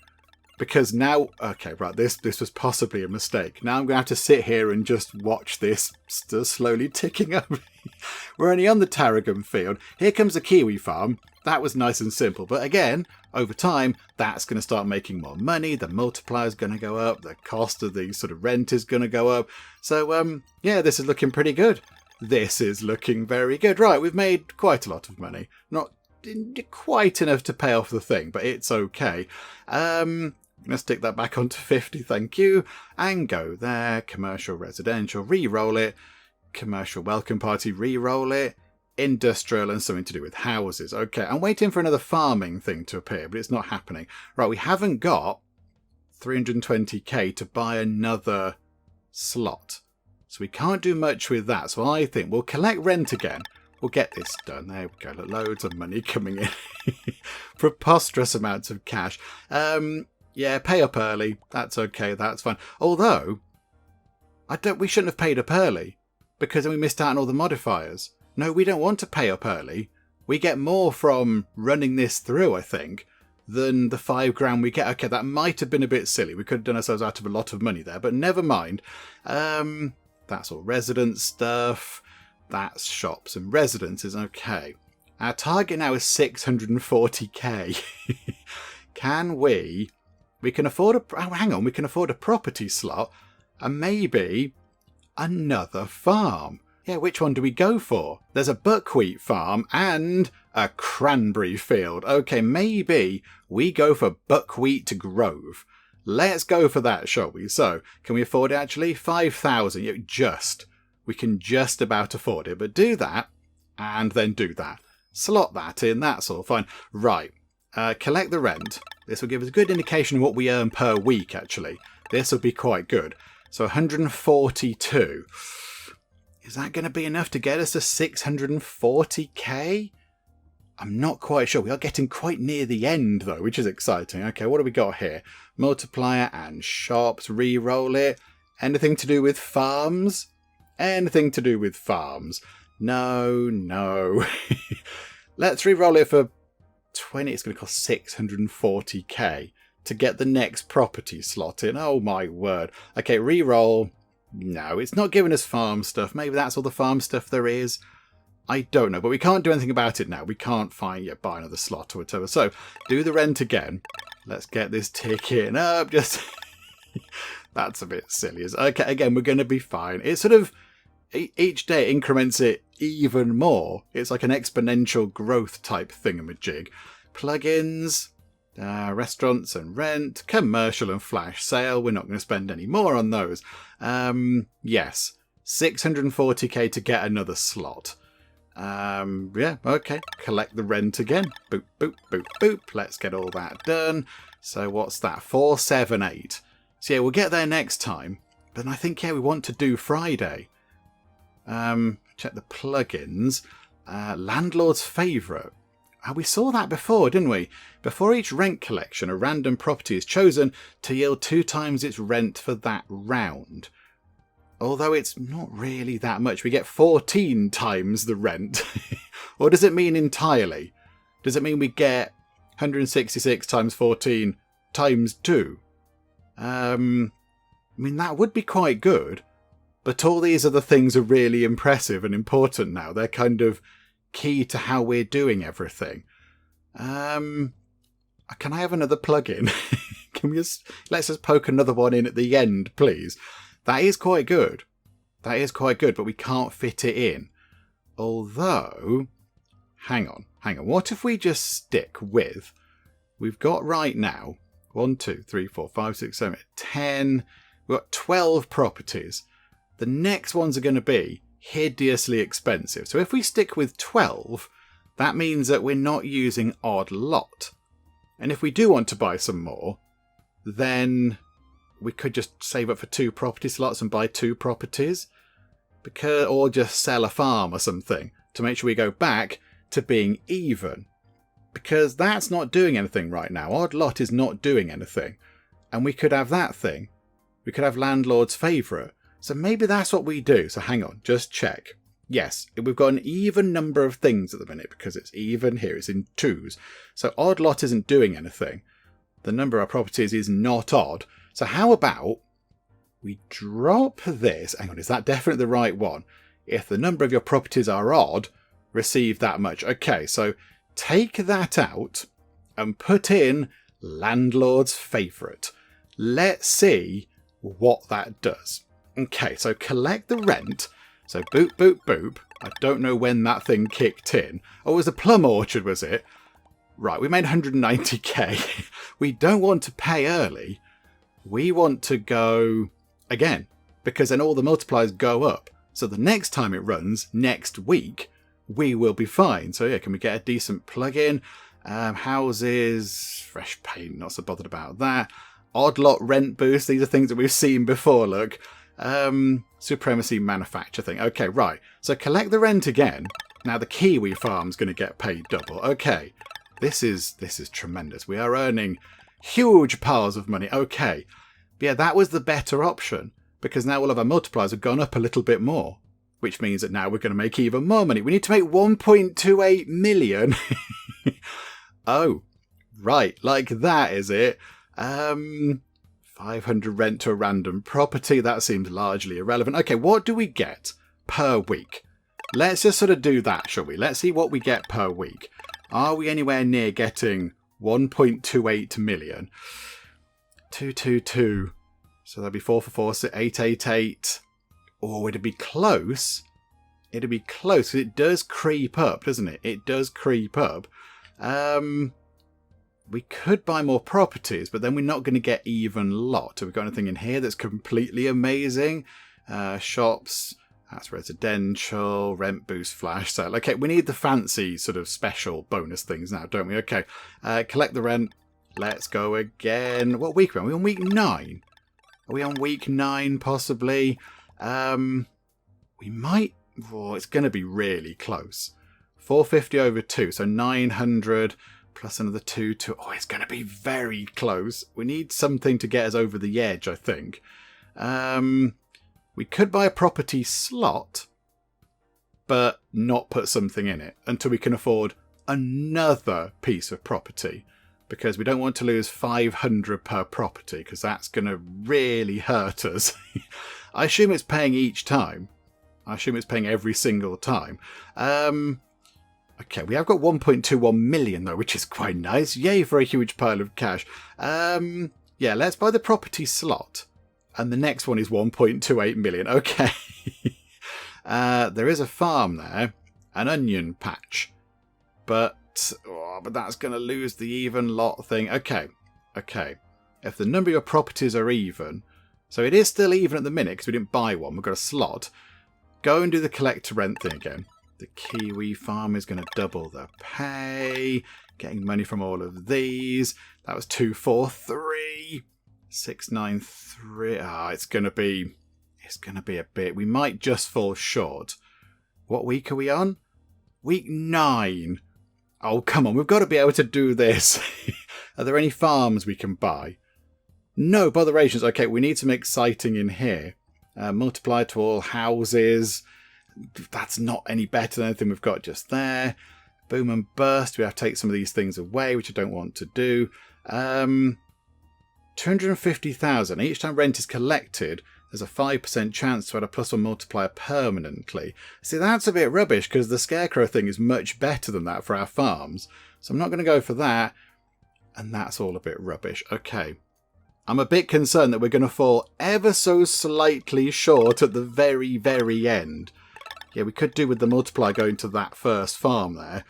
Because now, okay, right, this was possibly a mistake. Now I'm going to have to sit here and just watch this still slowly ticking up. We're only on the Tarragon field. Here comes the kiwi farm. That was nice and simple. But again, over time, that's going to start making more money. The multiplier is going to go up. The cost of the sort of rent is going to go up. So, yeah, this is looking pretty good. This is looking very good. Right, we've made quite a lot of money. Not quite enough to pay off the thing, but it's okay. I'm going to stick that back onto 50, thank you. And go there. Commercial, residential, re-roll it. Commercial welcome party, re-roll it. Industrial and something to do with houses. Okay, I'm waiting for another farming thing to appear, but it's not happening. Right, we haven't got 320k to buy another slot. So we can't do much with that. So I think we'll collect rent again. We'll get this done. There we go. Loads of money coming in. Preposterous amounts of cash. Yeah, pay up early. That's okay. That's fine. Although, we shouldn't have paid up early because then we missed out on all the modifiers. No, we don't want to pay up early. We get more from running this through, I think, than the £5,000 we get. Okay, that might have been a bit silly. We could have done ourselves out of a lot of money there, but never mind. That's all residence stuff. That's shops and residences. Okay. Our target now is 640k. Can we can afford we can afford a property slot and maybe another farm. Yeah, which one do we go for? There's a buckwheat farm and a cranberry field. Okay, maybe we go for buckwheat grove. Let's go for that, shall we? So, can we afford it actually? 5,000. We can just about afford it, but do that and then do that. Slot that in, that's all fine. Right, collect the rent. This will give us a good indication of what we earn per week, actually. This will be quite good. So 142. Is that going to be enough to get us to 640k? I'm not quite sure. We are getting quite near the end, though, which is exciting. Okay, what do we got here? Multiplier and shops. Reroll it. Anything to do with farms? Anything to do with farms? No. Let's reroll it for 20. It's going to cost 640k to get the next property slot in. Oh, my word. Okay, reroll. No, it's not giving us farm stuff. Maybe that's all the farm stuff there is. I don't know, but we can't do anything about it now. We can't buy another slot or whatever. So, do the rent again. Let's get this ticking up. Just that's a bit silly. Okay, again, we're going to be fine. It's sort of each day increments it even more. It's like an exponential growth type thingamajig. Plugins, restaurants and rent, commercial and flash sale. We're not going to spend any more on those. Yes, 640k to get another slot. Yeah, okay. Collect the rent again. Boop, boop, boop, boop. Let's get all that done. So what's that? 478. So yeah, we'll get there next time. But then I think, yeah, we want to do Friday. Check the plugins. Landlord's favourite. We saw that before, didn't we? Before each rent collection, a random property is chosen to yield 2 times its rent for that round. Although it's not really that much. We get 14 times the rent. Or does it mean entirely? Does it mean we get 166 times 14 times 2? I mean, that would be quite good. But all these other things are really impressive and important now. They're kind of key to how we're doing everything. Can I have another plugin? Let's just poke another one in at the end, please. That is quite good. But we can't fit it in. Although, hang on. What if we just stick with, we've got right now 1, 2, 3, 4, 5, 6, 7, 10. We've got 12 properties. The next ones are going to be hideously expensive. So if we stick with 12, that means that we're not using odd lot. And if we do want to buy some more, then we could just save up for 2 property slots and buy 2 properties. Or just sell a farm or something to make sure we go back to being even. Because that's not doing anything right now. Odd lot is not doing anything. And we could have that thing. We could have Landlord's favourite. So maybe that's what we do. So hang on, just check. Yes, we've got an even number of things at the minute because it's even here. It's in 2s. So odd lot isn't doing anything. The number of properties is not odd. So how about we drop this? Hang on, is that definitely the right one? If the number of your properties are odd, receive that much. Okay, so take that out and put in Landlord's favourite. Let's see what that does. Okay, so collect the rent. So boop, boop, boop. I don't know when that thing kicked in. Oh, it was a plum orchard, was it? Right, we made 190k. We don't want to pay early. We want to go again, because then all the multipliers go up. So the next time it runs, next week, we will be fine. So yeah, can we get a decent plug-in? Houses, fresh paint, not so bothered about that. Odd lot rent boost. These are things that we've seen before, look. Supremacy manufacture thing. Okay, right. So collect the rent again. Now the Kiwi farm's going to get paid double. Okay, this is tremendous. We are earning huge piles of money. Okay, but yeah, that was the better option because now all of our multipliers have gone up a little bit more, which means that now we're going to make even more money. We need to make 1.28 million. Oh, right, like that, is it? 500 rent to a random property. That seems largely irrelevant. Okay, what do we get per week? Let's just sort of do that, shall we? Let's see what we get per week. Are we anywhere near getting 1.28 million? 222. So that'd be 4 for 4, so 888. Oh, it'd be close. It'd be close. It does creep up, doesn't it? It does creep up. We could buy more properties, but then we're not going to get even lot. Have we got anything in here that's completely amazing? Shops, that's residential, rent boost, flash sale. Okay, we need the fancy sort of special bonus things now, don't we? Okay, collect the rent. Let's go again. What week are we on? Are we on week 9? Are we on week 9 possibly? We might... Oh, it's going to be really close. 450 over 2, so 900... plus another 2 to... Oh, it's going to be very close. We need something to get us over the edge, I think. We could buy a property slot, but not put something in it until we can afford another piece of property. Because we don't want to lose 500 per property, because that's going to really hurt us. I assume it's paying each time. I assume it's paying every single time. Okay, we have got 1.21 million though, which is quite nice. Yay for a huge pile of cash. Yeah, let's buy the property slot. And the next one is 1.28 million. Okay. There is a farm there. An onion patch. But that's going to lose the even lot thing. Okay. Okay. If the number of your properties are even. So it is still even at the minute because we didn't buy one. We've got a slot. Go and do the collect to rent thing again. The Kiwi farm is going to double the pay. Getting money from all of these. That was 243. 693. It's going to be a bit. We might just fall short. What week are we on? Week 9. Oh, come on. We've got to be able to do this. Are there any farms we can buy? No, botherations. Okay, we need some exciting in here. Multiply to all houses. That's not any better than anything we've got just there. Boom and burst. We have to take some of these things away, which I don't want to do. 250,000. Each time rent is collected, there's a 5% chance to add a +1 multiplier permanently. See, that's a bit rubbish because the scarecrow thing is much better than that for our farms. So I'm not going to go for that. And that's all a bit rubbish. Okay. I'm a bit concerned that we're going to fall ever so slightly short at the very, very end. Yeah, we could do with the multiplier going to that first farm there.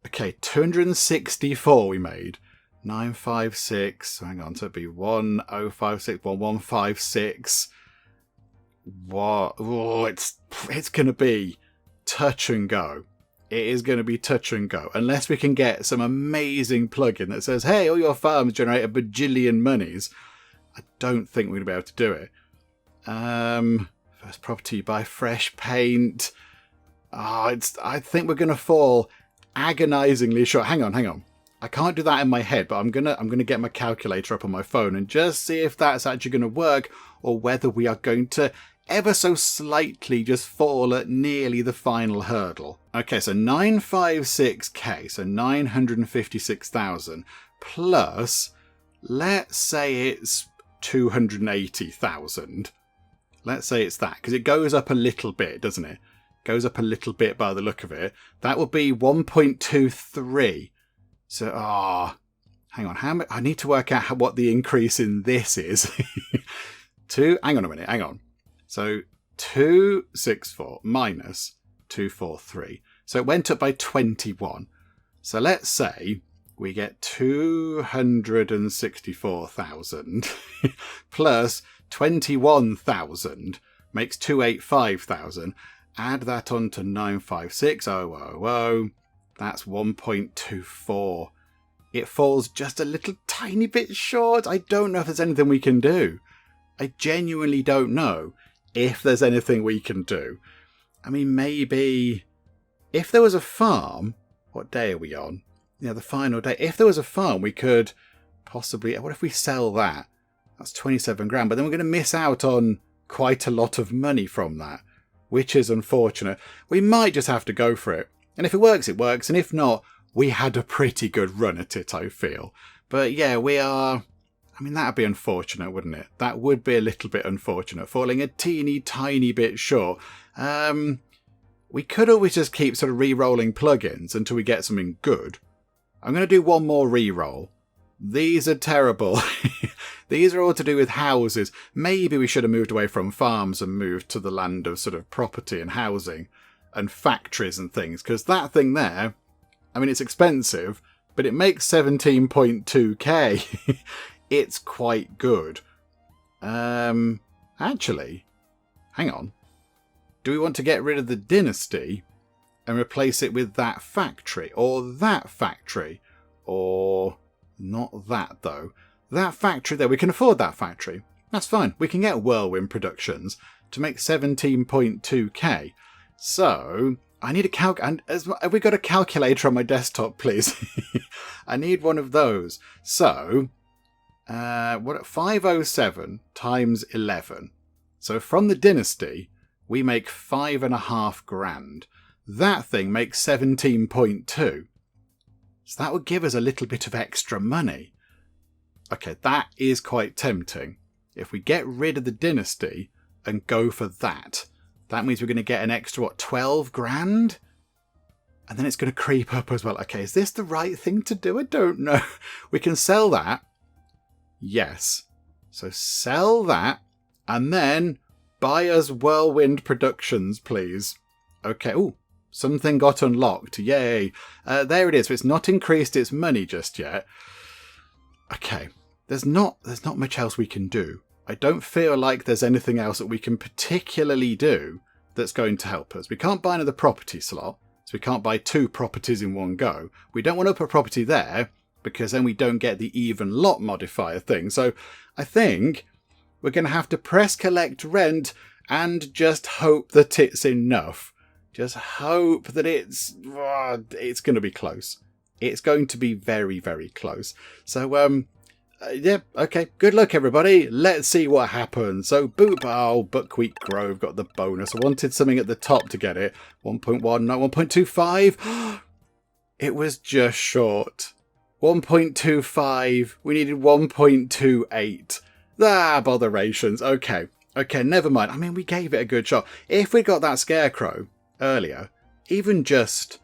Okay, 264 we made. 956. Hang on, so it'd be 1056, 1156. What? Oh, it's going to be touch and go. It is going to be touch and go. Unless we can get some amazing plugin that says, hey, all your farms generate a bajillion monies. I don't think we're going to be able to do it. First property, you buy fresh paint. I think we're going to fall agonizingly short. Hang on. I can't do that in my head, but I'm gonna get my calculator up on my phone and just see if that's actually going to work or whether we are going to ever so slightly just fall at nearly the final hurdle. Okay, so 956k, so 956,000 plus, let's say it's 280,000. Let's say it's that, because it goes up a little bit, doesn't it? Goes up a little bit by the look of it. That would be 1.23. So, hang on. How much? I need to work out what the increase in this is. Hang on a minute. Hang on. So 264 minus 243. So it went up by 21. So let's say we get 264,000 plus 21,000 makes 285,000. Add that on to 956,000. That's 1.24. It falls just a little tiny bit short. I don't know if there's anything we can do. I genuinely don't know if there's anything we can do. I mean, maybe if there was a farm, what day are we on? Yeah, the final day. If there was a farm, we could possibly, what if we sell that? That's 27 grand, but then we're going to miss out on quite a lot of money from that, which is unfortunate. We might just have to go for it. And if it works, it works. And if not, we had a pretty good run at it, I feel. But yeah, we are... I mean, that would be unfortunate, wouldn't it? That would be a little bit unfortunate, falling a teeny tiny bit short. We could always just keep sort of re-rolling plugins until we get something good. I'm going to do one more re-roll. These are terrible. These are all to do with houses. Maybe we should have moved away from farms and moved to the land of sort of property and housing and factories and things. Because that thing there, I mean, it's expensive, but it makes 17.2k. It's quite good. Actually, hang on. Do we want to get rid of the dynasty and replace it with that factory? Or that factory? Or not that, though. That factory there, we can afford that factory. That's fine. We can get Whirlwind Productions to make 17.2k. So, I need a have we got a calculator on my desktop, please? I need one of those. So, 507 times 11. So from the dynasty, we make 5.5 grand. That thing makes 17.2. So that would give us a little bit of extra money. Okay, that is quite tempting. If we get rid of the dynasty and go for that, that means we're going to get an extra, 12 grand? And then it's going to creep up as well. Okay, is this the right thing to do? I don't know. We can sell that. Yes. So sell that and then buy us Whirlwind Productions, please. Okay. Oh, something got unlocked. Yay. There it is. So it's not increased its money just yet. Okay. There's not much else we can do. I don't feel like there's anything else that we can particularly do that's going to help us. We can't buy another property slot, so we can't buy 2 properties in one go. We don't want to put a property there because then we don't get the even lot modifier thing. So I think we're going to have to press collect rent and just hope that it's enough. Just hope that it's going to be close. It's going to be very, very close. So, yeah, okay. Good luck, everybody. Let's see what happens. So, boop. Oh, Buckwheat Grove got the bonus. I wanted something at the top to get it. 1.1, no, 1.25. It was just short. 1.25. We needed 1.28. Botherations. Okay, never mind. I mean, we gave it a good shot. If we got that scarecrow earlier, even just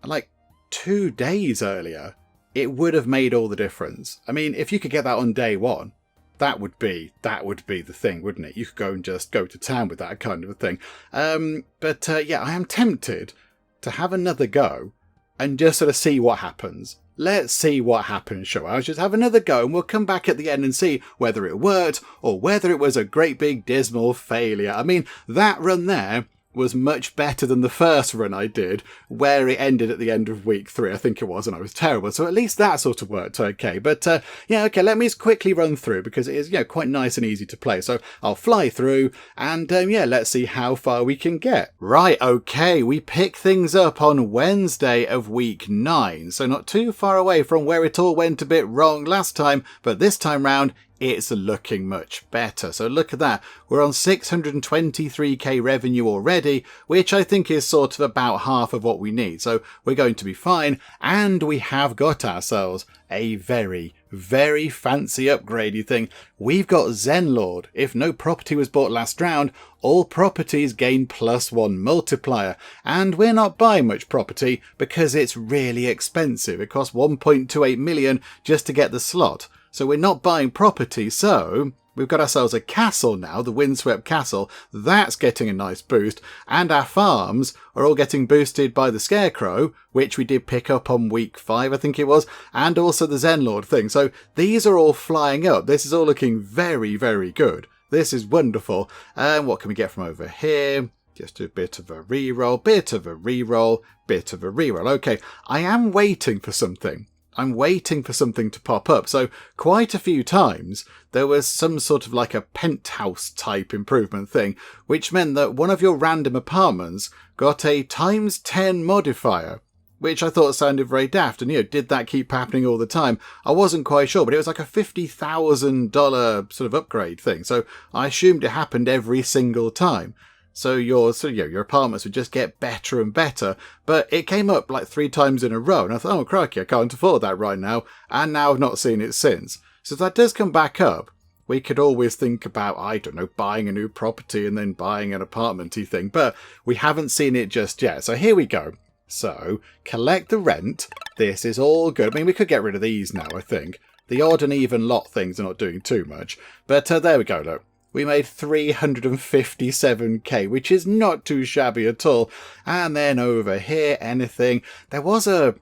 like 2 days earlier, it would have made all the difference. I mean, if you could get that on day one, that would be the thing, wouldn't it? You could go and just go to town with that kind of a thing. But yeah, I am tempted to have another go and just sort of see what happens. Let's see what happens, shall I? Just have another go and we'll come back at the end and see whether it worked or whether it was a great big dismal failure. I mean, that run there was much better than the first run I did, where it ended at the end of week 3, I think it was, and I was terrible. So at least that sort of worked okay. But yeah, okay, let me just quickly run through because it is quite nice and easy to play. So I'll fly through and yeah, let's see how far we can get. Right, okay, we pick things up on Wednesday of week 9. So not too far away from where it all went a bit wrong last time, but this time round, it's looking much better. So look at that. We're on 623k revenue already, which I think is sort of about half of what we need. So we're going to be fine. And we have got ourselves a very, very fancy upgradey thing. We've got Zenlord. If no property was bought last round, all properties gain +1 multiplier. And we're not buying much property because it's really expensive. It costs 1.28 million just to get the slot. So we're not buying property, so we've got ourselves a castle now, the Windswept Castle. That's getting a nice boost. And our farms are all getting boosted by the Scarecrow, which we did pick up on week 5, I think it was, and also the Zenlord thing. So these are all flying up. This is all looking very, very good. This is wonderful. And what can we get from over here? Just a bit of a reroll, bit of a reroll, bit of a reroll. Okay, I am waiting for something. I'm waiting for something to pop up. So quite a few times there was some sort of like a penthouse type improvement thing, which meant that one of your random apartments got a ×10 modifier, which I thought sounded very daft. And, did that keep happening all the time? I wasn't quite sure, but it was like a $50,000 sort of upgrade thing. So I assumed it happened every single time. So your apartments would just get better and better. But it came up like 3 times in a row. And I thought, oh, crikey, I can't afford that right now. And now I've not seen it since. So if that does come back up, we could always think about, I don't know, buying a new property and then buying an apartment-y thing. But we haven't seen it just yet. So here we go. So collect the rent. This is all good. I mean, we could get rid of these now, I think. The odd and even lot things are not doing too much. But there we go, look. We made 357k, which is not too shabby at all. And then over here, anything. There was a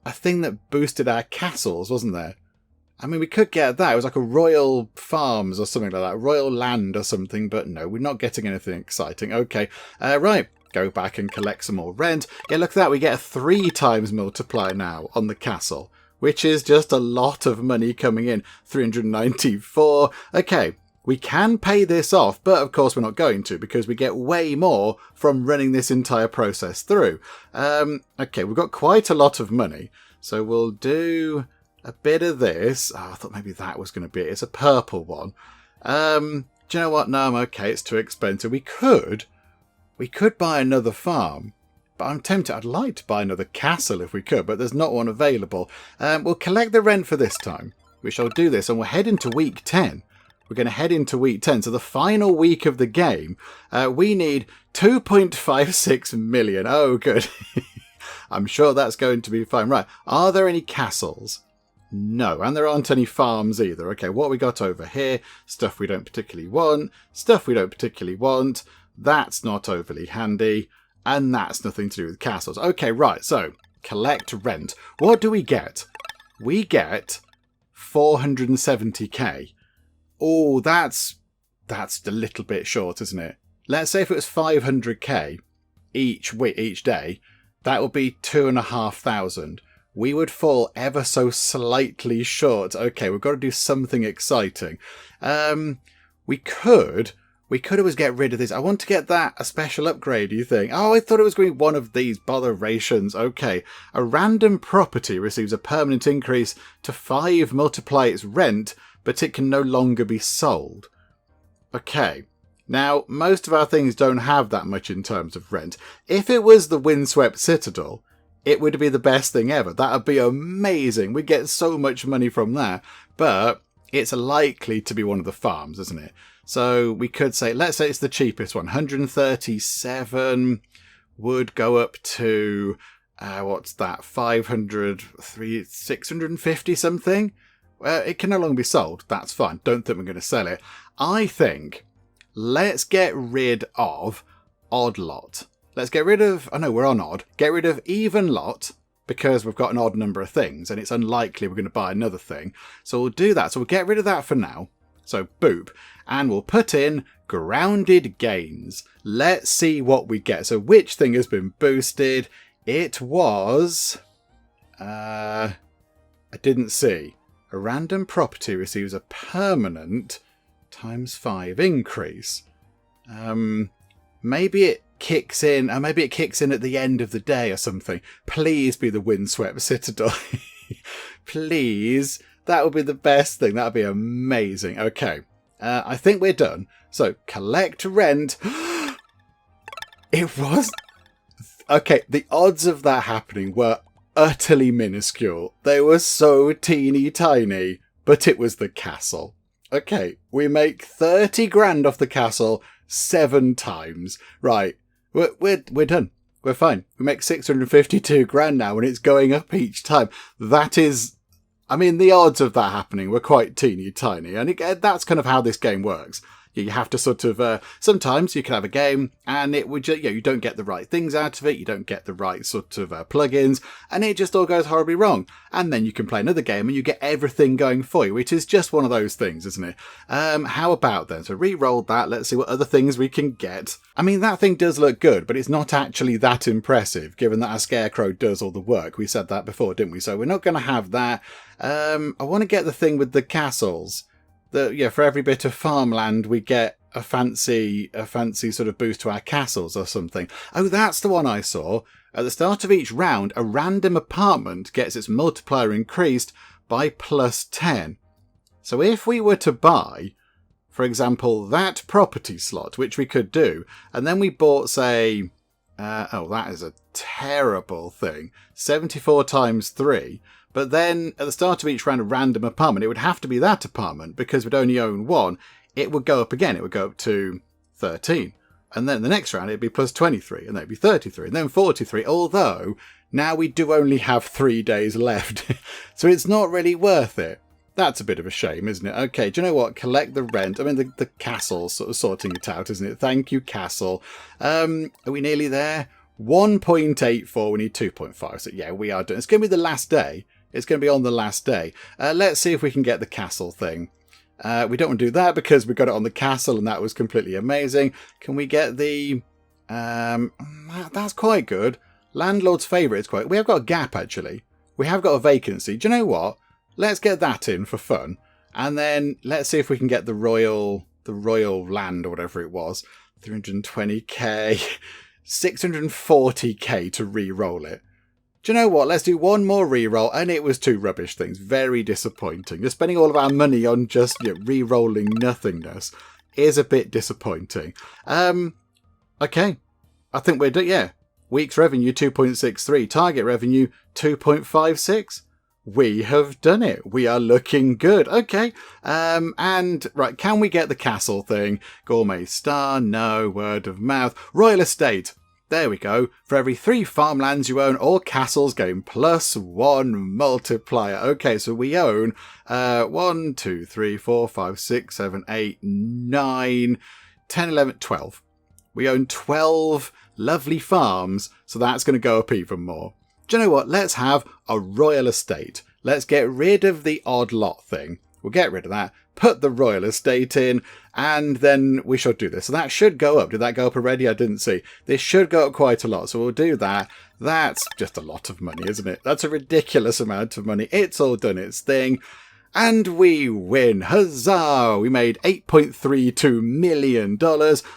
thing that boosted our castles, wasn't there? I mean, we could get that. It was like a royal farms or something like that. Royal land or something. But no, we're not getting anything exciting. Okay, right. Go back and collect some more rent. Yeah, look at that. We get a 3 times multiplier now on the castle, which is just a lot of money coming in. 394. Okay. We can pay this off, but of course we're not going to because we get way more from running this entire process through. Okay, we've got quite a lot of money, so we'll do a bit of this. Oh, I thought maybe that was going to be it. It's a purple one. Do you know what? No, I'm okay. It's too expensive. We could buy another farm, but I'm tempted. I'd like to buy another castle if we could, but there's not one available. We'll collect the rent for this time. We shall do this, and we'll head into week 10. We're going to head into week 10. So the final week of the game, we need 2.56 million. Oh, good. I'm sure that's going to be fine. Right. Are there any castles? No. And there aren't any farms either. Okay, what we got over here? Stuff we don't particularly want. Stuff we don't particularly want. That's not overly handy. And that's nothing to do with castles. Okay, right. So collect rent. What do we get? We get 470k. Oh, that's a little bit short, isn't it? Let's say if it was 500k each day, that would be 2,500. We would fall ever so slightly short. Okay, we've got to do something exciting. We could always get rid of this. I want to get that a special upgrade, you think? Oh, I thought it was going to be one of these botherations. Okay, a random property receives a permanent increase to 5 multiply its rent, but it can no longer be sold. Okay, now most of our things don't have that much in terms of rent. If it was the Windswept Citadel, it would be the best thing ever. That would be amazing. We'd get so much money from that. But it's likely to be one of the farms, isn't it? So we could say, let's say it's the cheapest one. 137 would go up to, what's that? 500, 650 something? It can no longer be sold. That's fine. Don't think we're going to sell it. I think let's get rid of odd lot. Let's get rid of... Oh, no, we're on odd. Get rid of even lot because we've got an odd number of things and it's unlikely we're going to buy another thing. So we'll do that. So we'll get rid of that for now. So boop. And we'll put in grounded gains. Let's see what we get. So which thing has been boosted? It was... I didn't see. A random property receives a permanent ×5 increase. Maybe it kicks in, or maybe it kicks in at the end of the day or something. Please be the Windswept Citadel. Please. That would be the best thing. That would be amazing. Okay. I think we're done. So, collect rent. It was... Okay, the odds of that happening were utterly minuscule. They were so teeny tiny, but it was the castle. Okay, we make 30 grand off the castle 7 times. Right, we're done. We're fine. We make 652 grand now and it's going up each time. That is... I mean, the odds of that happening were quite teeny tiny, and that's kind of how this game works. You have to sort of, sometimes you can have a game and it would just, you don't get the right things out of it, you don't get the right sort of plugins, and it just all goes horribly wrong. And then you can play another game and you get everything going for you, which is just one of those things, isn't it? How about then? So re-roll that, let's see what other things we can get. I mean, that thing does look good, but it's not actually that impressive, given that our Scarecrow does all the work. We said that before, didn't we? So we're not going to have that. I want to get the thing with the castles. For every bit of farmland we get a fancy sort of boost to our castles or something. Oh, that's the one I saw. At the start of each round, a random apartment gets its multiplier increased by +10. So if we were to buy, for example, that property slot, which we could do, and then we bought, say, that is a terrible thing, 74 times 3, but then at the start of each round, a random apartment, it would have to be that apartment, because we'd only own one, it would go up again, it would go up to 13. And then the next round, it'd be +23, and then it'd be 33, and then 43, although now we do only have 3 days left, so it's not really worth it. That's a bit of a shame, isn't it? Okay, do you know what? Collect the rent. I mean, the castle's sort of sorting it out, isn't it? Thank you, castle. Are we nearly there? 1.84, we need 2.5. So yeah, we are done. It's going to be the last day. It's going to be on the last day. Let's see if we can get the castle thing. We don't want to do that because we got it on the castle and that was completely amazing. Can we get the... that's quite good. Landlord's favourite is quite... We have got a gap, actually. We have got a vacancy. Do you know what? Let's get that in for fun. And then let's see if we can get the royal land or whatever it was. 320k. 640k to re-roll it. Do you know what? Let's do one more re-roll. And it was 2 rubbish things. Very disappointing. Just spending all of our money on just re-rolling nothingness is a bit disappointing. Okay. I think we're done. Yeah. Week's revenue 2.63. Target revenue 2.56. We have done it. We are looking good. Okay. And right, can we get the castle thing? Gourmet star? No. Word of mouth. Royal estate. There we go. For every 3 farmlands you own, all castles gain +1 multiplier. Okay, so we own 1, 2, 3, 4, 5, 6, 7, 8, 9, 10, 11, 12. We own 12 lovely farms, so that's going to go up even more. Do you know what? Let's have a royal estate. Let's get rid of the odd lot thing. We'll get rid of that, put the royal estate in, and then we should do this. So that should go up. Did that go up already? I didn't see. This should go up quite a lot, so we'll do that. That's just a lot of money, isn't it? That's a ridiculous amount of money. It's all done its thing. And we win. Huzzah! We made $8.32 million.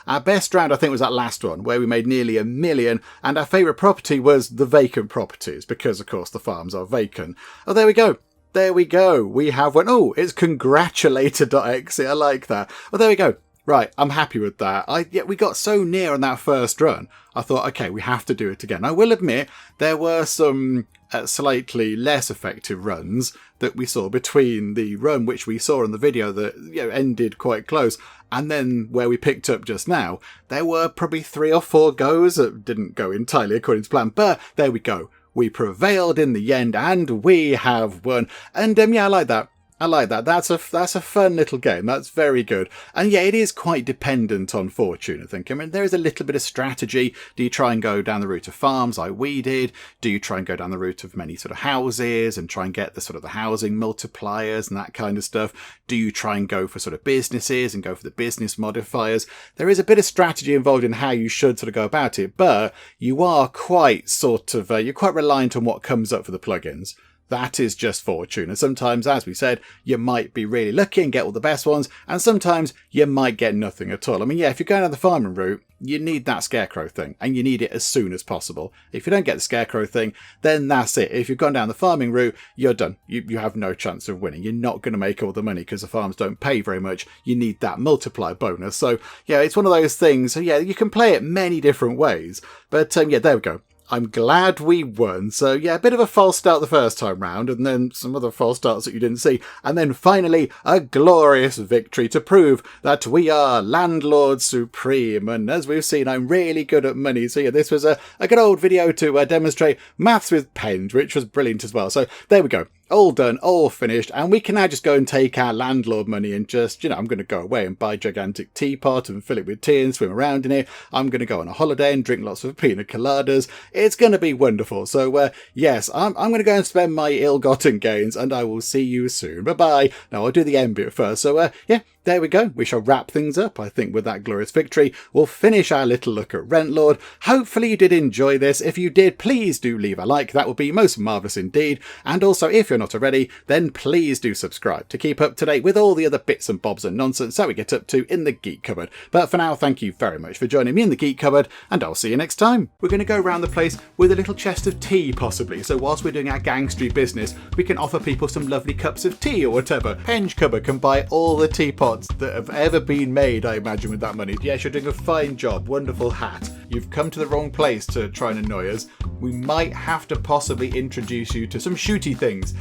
Our best round, I think, was that last one, where we made nearly $1 million. And our favourite property was the vacant properties, because, of course, the farms are vacant. Oh, there we go. There we go. We have one. Oh, it's congratulator.exe. I like that. Well, there we go. Right, I'm happy with that. We got so near on that first run. I thought, okay, we have to do it again. I will admit, there were some slightly less effective runs that we saw between the run which we saw in the video that ended quite close, and then where we picked up just now. There were probably 3 or 4 goes that didn't go entirely according to plan, but there we go. We prevailed in the end, and we have won. And I like that. I like that. That's a fun little game. That's very good. And yeah, it is quite dependent on fortune, I think. I mean, there is a little bit of strategy. Do you try and go down the route of farms like we did? Do you try and go down the route of many sort of houses and try and get the sort of the housing multipliers and that kind of stuff? Do you try and go for sort of businesses and go for the business modifiers? There is a bit of strategy involved in how you should sort of go about it, but you are quite you're quite reliant on what comes up for the plugins. That is just fortune. And sometimes, as we said, you might be really lucky and get all the best ones, and sometimes you might get nothing at all. I mean, yeah, if you're going down the farming route, you need that scarecrow thing, and you need it as soon as possible. If you don't get the scarecrow thing, then that's it. If you've gone down the farming route, you're done. You have no chance of winning. You're not going to make all the money because the farms don't pay very much. You need that multiplier bonus. So, yeah, it's one of those things. So, yeah, you can play it many different ways. But, yeah, there we go. I'm glad we won. So yeah, a bit of a false start the first time round, and then some other false starts that you didn't see. And then finally, a glorious victory to prove that we are Landlord Supreme. And as we've seen, I'm really good at money. So yeah, this was a good old video to demonstrate maths with pens, which was brilliant as well. So there we go. all done, all finished, and we can now just go and take our landlord money and just, I'm going to go away and buy a gigantic teapot and fill it with tea and swim around in it. I'm going to go on a holiday and drink lots of pina coladas. It's going to be wonderful. So, yes, I'm going to go and spend my ill-gotten gains, and I will see you soon. Bye-bye. Now, I'll do the end bit first. So, yeah, there we go. We shall wrap things up, I think, with that glorious victory. We'll finish our little look at Rentlord. Hopefully you did enjoy this. If you did, please do leave a like. That would be most marvellous indeed. And also, if you're not already, then please do subscribe to keep up to date with all the other bits and bobs and nonsense that we get up to in the Geek Cupboard. But for now, thank you very much for joining me in the Geek Cupboard, and I'll see you next time. We're going to go around the place with a little chest of tea, possibly, so whilst we're doing our gangstery business, we can offer people some lovely cups of tea or whatever. Penge Cupboard can buy all the teapots that have ever been made, I imagine, with that money. Yes, you're doing a fine job. Wonderful hat. You've come to the wrong place to try and annoy us. We might have to possibly introduce you to some shooty things.